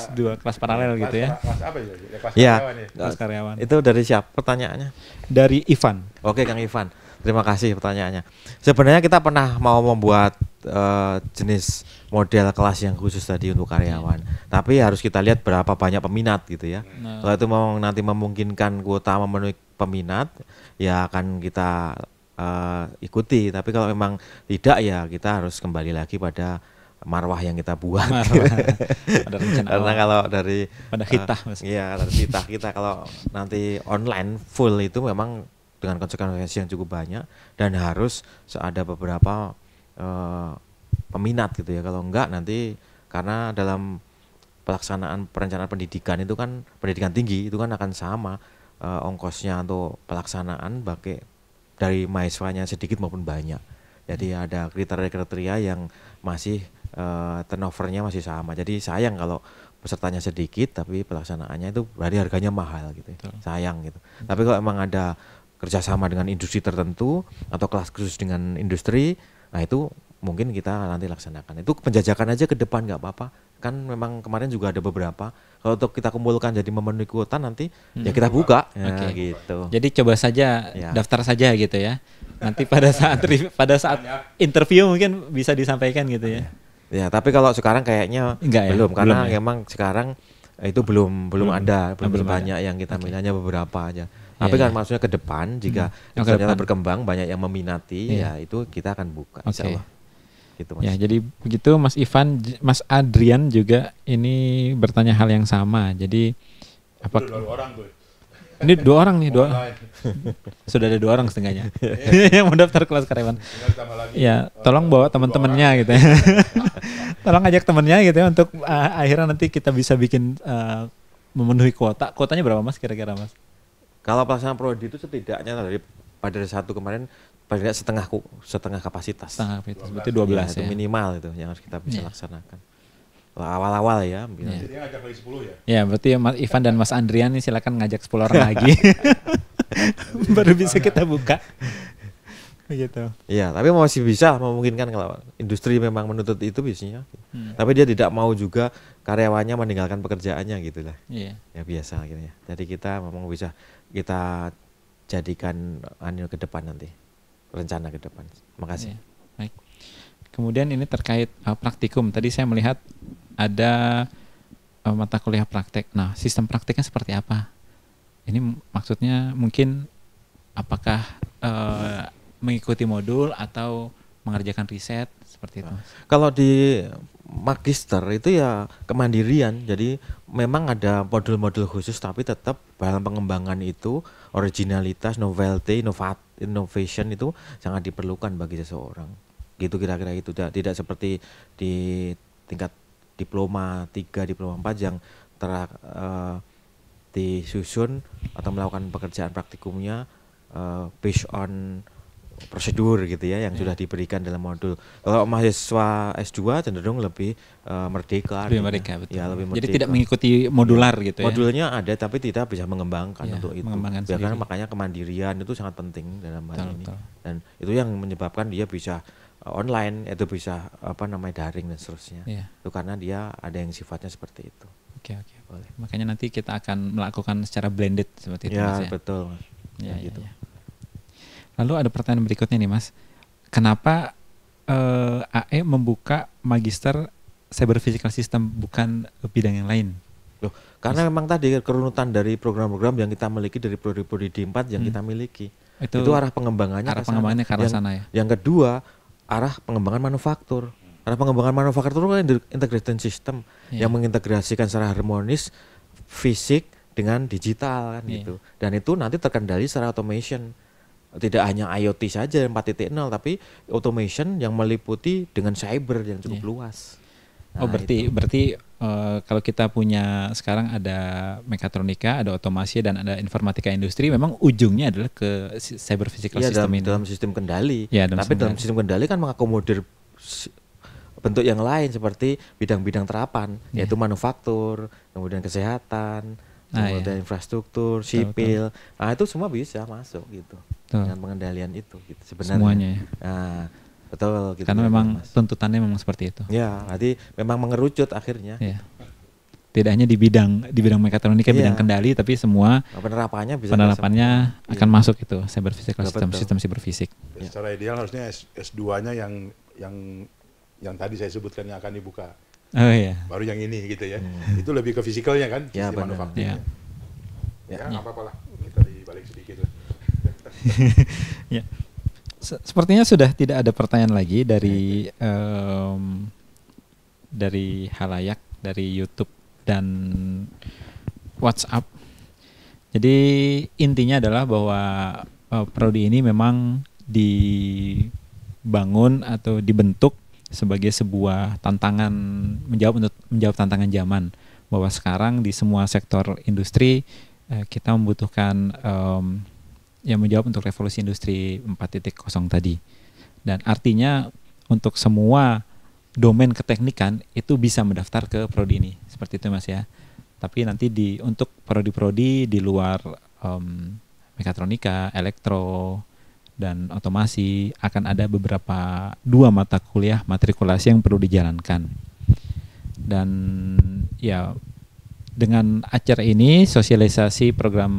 S2 kelas paralel gitu ya. Kelas apa ya? Kelas Ya. karyawan ya. Kelas karyawan. Itu dari siapa pertanyaannya? Dari Ivan. Oke, Kang Ivan. Terima kasih pertanyaannya. Sebenarnya kita pernah mau membuat jenis model kelas yang khusus tadi untuk karyawan. Tapi harus kita lihat berapa banyak peminat gitu ya. Nah. Kalau itu mau nanti memungkinkan kuota memenuhi peminat, ya akan kita ikuti. Tapi kalau memang tidak, ya kita harus kembali lagi pada marwah yang kita buat. Ada rencana Karena awal. kalau dari Pada hitah, Mas. iya, dari kita kalau nanti online full itu memang dengan konsekuensi yang cukup banyak dan harus ada beberapa peminat gitu ya. Kalau enggak nanti, karena dalam pelaksanaan perencanaan pendidikan itu kan pendidikan tinggi itu kan akan sama ongkosnya untuk pelaksanaan baik dari mahasiswanya sedikit maupun banyak. Jadi ada kriteria-kriteria yang masih turnovernya masih sama. Jadi sayang kalau pesertanya sedikit tapi pelaksanaannya itu berarti harganya mahal gitu ya. Sayang gitu. Tapi kalau emang ada kerjasama dengan industri tertentu atau kelas khusus dengan industri, nah itu mungkin kita nanti laksanakan. Itu penjajakan aja ke depan nggak apa-apa. Kan memang kemarin juga ada beberapa. Kalau untuk kita kumpulkan jadi memenuhi kuota nanti ya kita buka. Ya, Oke. gitu. Jadi coba saja Ya. daftar saja gitu ya. Nanti pada saat interview mungkin bisa disampaikan gitu ya. Ya, tapi kalau sekarang kayaknya Enggak ya? belum, karena Belum ya? memang sekarang itu belum ada, belum belum banyak yang kita milih, hanya beberapa aja. Tapi Iya, kan iya. maksudnya ke depan jika Oh, ke ternyata depan. berkembang banyak yang meminati, Iya. ya itu kita akan buka Oke. insyaallah. Gitu, Mas. Ya, jadi begitu Mas Ivan, Mas Adrian juga ini bertanya hal yang sama. Jadi apa? Udah 2 orang tuh. Ini 2 orang nih, Online. sudah ada 2 orang setengahnya yang mau daftar kelas karyawan. Tinggal tambah lagi. Ya, tolong bawa teman-temannya gitu ya. Tolong ajak temannya gitu ya untuk akhirnya nanti kita bisa bikin memenuhi kuota. Kuotanya berapa Mas kira-kira Mas? Kalau pelaksanaan prodi itu setidaknya dari pada satu kemarin paling tidak setengah kapasitas. Setengah itu berarti 12 itu ya. minimal itu yang harus kita bisa Iya. laksanakan. Kalau awal-awal ya. Iya. Jadi ngajak lagi 10 ya. Ya, berarti Mas Ivan dan Mas Andrian nih silakan ngajak 10 orang lagi. Baru bisa kita buka. Begitu. Iya, tapi masih bisa memungkinkan kalau industri memang menuntut itu biasanya. Tapi dia tidak mau juga karyawannya meninggalkan pekerjaannya gitu lah. Iya. Ya biasa akhirnya. Jadi kita memang bisa kita jadikan ke depan nanti. Rencana ke depan. Makasih. Iya. Baik. Kemudian ini terkait praktikum. Tadi saya melihat ada mata kuliah praktek. Nah, sistem prakteknya seperti apa? Ini maksudnya mungkin apakah mengikuti modul atau mengerjakan riset seperti itu? Kalau di magister itu ya kemandirian. Jadi memang ada modul-modul khusus tapi tetap dalam pengembangan itu originalitas, novelty, innovation itu sangat diperlukan bagi seseorang. Gitu kira-kira itu. Tidak seperti di tingkat diploma 3, diploma 4 yang disusun atau melakukan pekerjaan praktikumnya based on prosedur gitu ya yang sudah diberikan dalam modul. Kalau mahasiswa S2 cenderung lebih merdeka. Lebih artinya. merdeka, betul. Ya, lebih Jadi merdeka. tidak mengikuti modular gitu ya. Modulnya ada tapi tidak bisa mengembangkan Ya, untuk itu. mengembangkan Ya, karena sendiri. makanya kemandirian itu sangat penting dalam hal Betul, ini. betul. Dan itu yang menyebabkan dia bisa online, itu bisa daring dan seterusnya. Iya. Itu karena dia ada yang sifatnya seperti itu. Oke, oke. Boleh. Makanya nanti kita akan melakukan secara blended seperti itu Ya, Mas ya. betul. Mas. Ya, Ya, gitu. ya. Lalu ada pertanyaan berikutnya nih Mas. Kenapa AE membuka magister Cyber Physical System bukan bidang yang lain? Loh, karena memang tadi kerunutan dari program-program yang kita miliki dari prodi-prodi D4 yang kita miliki. Itu Itu arah pengembangannya arah ke sana. pengembangannya ke arah Yang- sana ya. Yang kedua, arah pengembangan manufaktur. Arah pengembangan manufaktur itu kan integrated system Iya. yang mengintegrasikan secara harmonis fisik dengan digital kan Iya. gitu. Dan itu nanti terkendali secara automation. Tidak hanya IoT saja 4.0 tapi automation yang meliputi dengan cyber yang cukup Iya. luas. Oh, Nah, berarti kalau kita punya sekarang ada mekatronika, ada otomasi dan ada informatika industri, memang ujungnya adalah ke cyber physical Iya, system dalam, ini. dalam sistem kendali. Ya, dalam Tapi sistem dalam kendali. sistem kendali kan mengakomodir bentuk yang lain seperti bidang-bidang terapan, Iya. yaitu manufaktur, kemudian kesehatan, Ah, kemudian iya. infrastruktur, Betul, sipil. Nah, itu semua bisa masuk gitu. dengan pengendalian itu gitu sebenarnya. Semuanya. Nah, betul gitu. Karena ya, memang Mas. tuntutannya memang seperti itu. Ya, berarti memang mengerucut akhirnya. Ya. Tidak hanya di bidang mekatronika, bidang kendali, tapi semua penerapannya penerapannya akan masuk itu cyber physical sistem cyber fisik. Secara ideal harusnya S2-nya yang tadi saya sebutkan yang akan dibuka. Oh iya. Baru yang ini gitu ya. Itu lebih ke fisikalnya kan, ya, sistem manufakturnya. Ya, apa-apalah kita dibalik sedikit lah. Ya. Sepertinya sudah tidak ada pertanyaan lagi dari halayak, dari YouTube dan WhatsApp. Jadi intinya adalah bahwa prodi ini memang dibangun atau dibentuk sebagai sebuah tantangan, menjawab tantangan zaman, bahwa sekarang di semua sektor industri kita membutuhkan menjawab untuk revolusi industri 4.0 tadi. Dan artinya untuk semua domain keteknikan itu bisa mendaftar ke prodi ini, seperti itu Mas ya. Tapi nanti untuk prodi-prodi di luar mekatronika, elektro, dan otomasi akan ada beberapa 2 mata kuliah matrikulasi yang perlu dijalankan. Dan ya dengan acara ini, sosialisasi program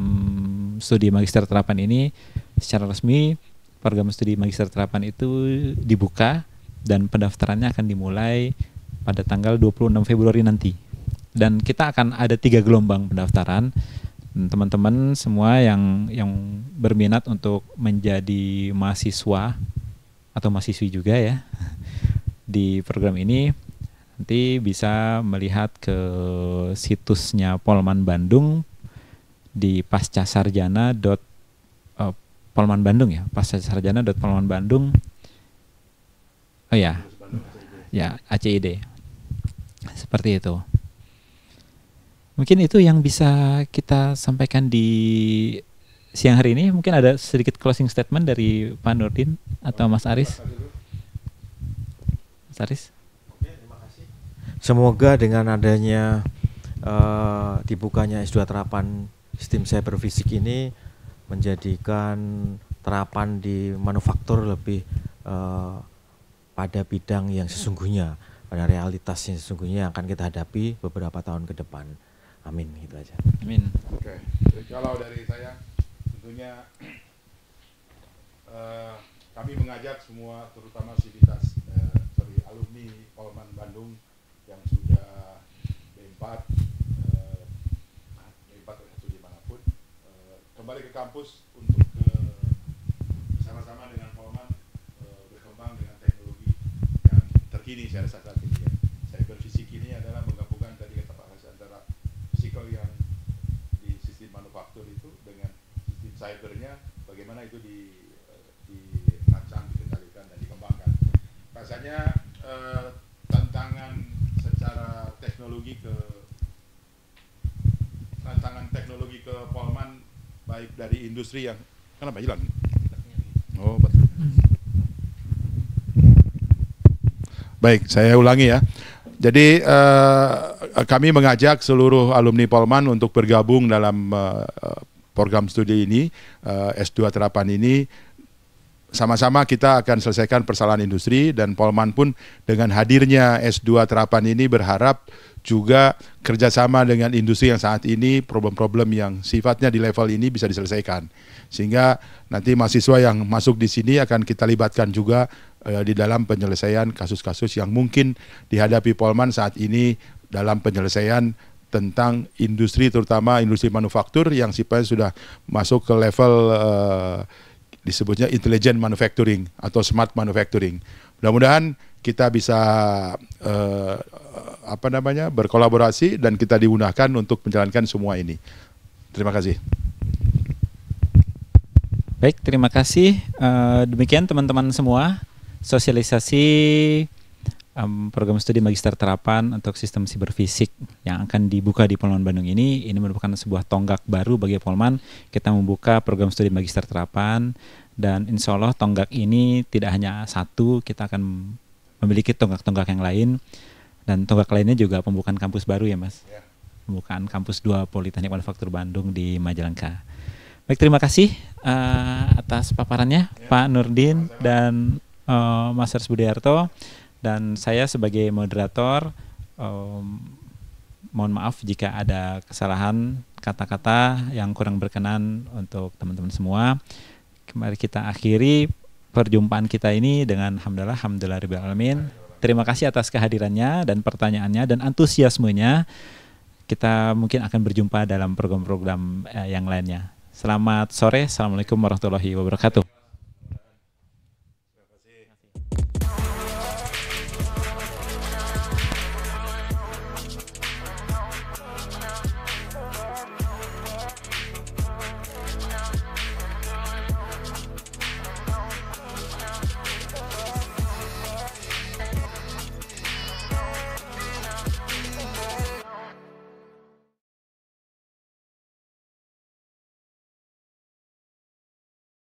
studi magister terapan ini secara resmi, program studi magister terapan itu dibuka dan pendaftarannya akan dimulai pada tanggal 26 Februari nanti. Dan kita akan ada 3 gelombang pendaftaran. Teman-teman semua yang berminat untuk menjadi mahasiswa atau mahasiswi juga ya di program ini, nanti bisa melihat ke situsnya Polman Bandung di pascasarjana.polman Bandung ya, pascasarjana.polman Bandung. Oh ya, ACID. Seperti itu. Mungkin itu yang bisa kita sampaikan di siang hari ini. Mungkin ada sedikit closing statement dari Pak Nurdin atau Mas Aris. Mas Aris. Semoga dengan adanya dibukanya S2 terapan sistem cyber fisik ini menjadikan terapan di manufaktur lebih pada bidang yang sesungguhnya, pada realitas yang sesungguhnya yang akan kita hadapi beberapa tahun ke depan. Amin, gitu aja. Amin. Oke, kalau dari saya tentunya kami mengajak semua, terutama sivitas alumni Polman Bandung yang sudah D4 atau dimanapun kembali ke kampus untuk bersama-sama dengan Polman berkembang dengan teknologi yang terkini saya rasa saat ini ya. Cyber fisik ini adalah menggabungkan tadi kata Pak Hasan antara fisikal yang di sistem manufaktur itu dengan sistem cybernya, bagaimana itu dirancang, dikendalikan dan dikembangkan. Rasanya tantangan teknologi ke Polman baik dari industri yang kenapa hilang? Oh betul. Baik, saya ulangi ya. Jadi kami mengajak seluruh alumni Polman untuk bergabung dalam program studi ini, S2 terapan ini. Sama-sama kita akan selesaikan persoalan industri, dan Polman pun dengan hadirnya S2 terapan ini berharap juga kerjasama dengan industri yang saat ini problem-problem yang sifatnya di level ini bisa diselesaikan. Sehingga nanti mahasiswa yang masuk di sini akan kita libatkan juga di dalam penyelesaian kasus-kasus yang mungkin dihadapi Polman saat ini dalam penyelesaian tentang industri, terutama industri manufaktur yang sifatnya sudah masuk ke level disebutnya intelligent manufacturing atau smart manufacturing. Mudah-mudahan kita bisa berkolaborasi dan kita diundangkan untuk menjalankan semua ini. Terima kasih. Baik, terima kasih. Demikian teman-teman semua, sosialisasi program studi magister terapan untuk sistem siberfisik yang akan dibuka di Polman Bandung ini merupakan sebuah tonggak baru bagi Polman. Kita membuka program studi magister terapan, dan insya Allah tonggak ini tidak hanya satu, kita akan memiliki tonggak-tonggak yang lain, dan tonggak lainnya juga pembukaan kampus baru ya Mas, pembukaan kampus 2 Politeknik Manufaktur Bandung di Majalengka. Baik, terima kasih atas paparannya Pak Nurdin dan Mas Ars Budiarto, dan saya sebagai moderator mohon maaf jika ada kesalahan kata-kata yang kurang berkenan untuk teman-teman semua. Mari kita akhiri perjumpaan kita ini dengan alhamdulillah alamin. Terima kasih atas kehadirannya dan pertanyaannya dan antusiasmenya. Kita mungkin akan berjumpa dalam program-program yang lainnya. Selamat sore, assalamualaikum warahmatullahi wabarakatuh.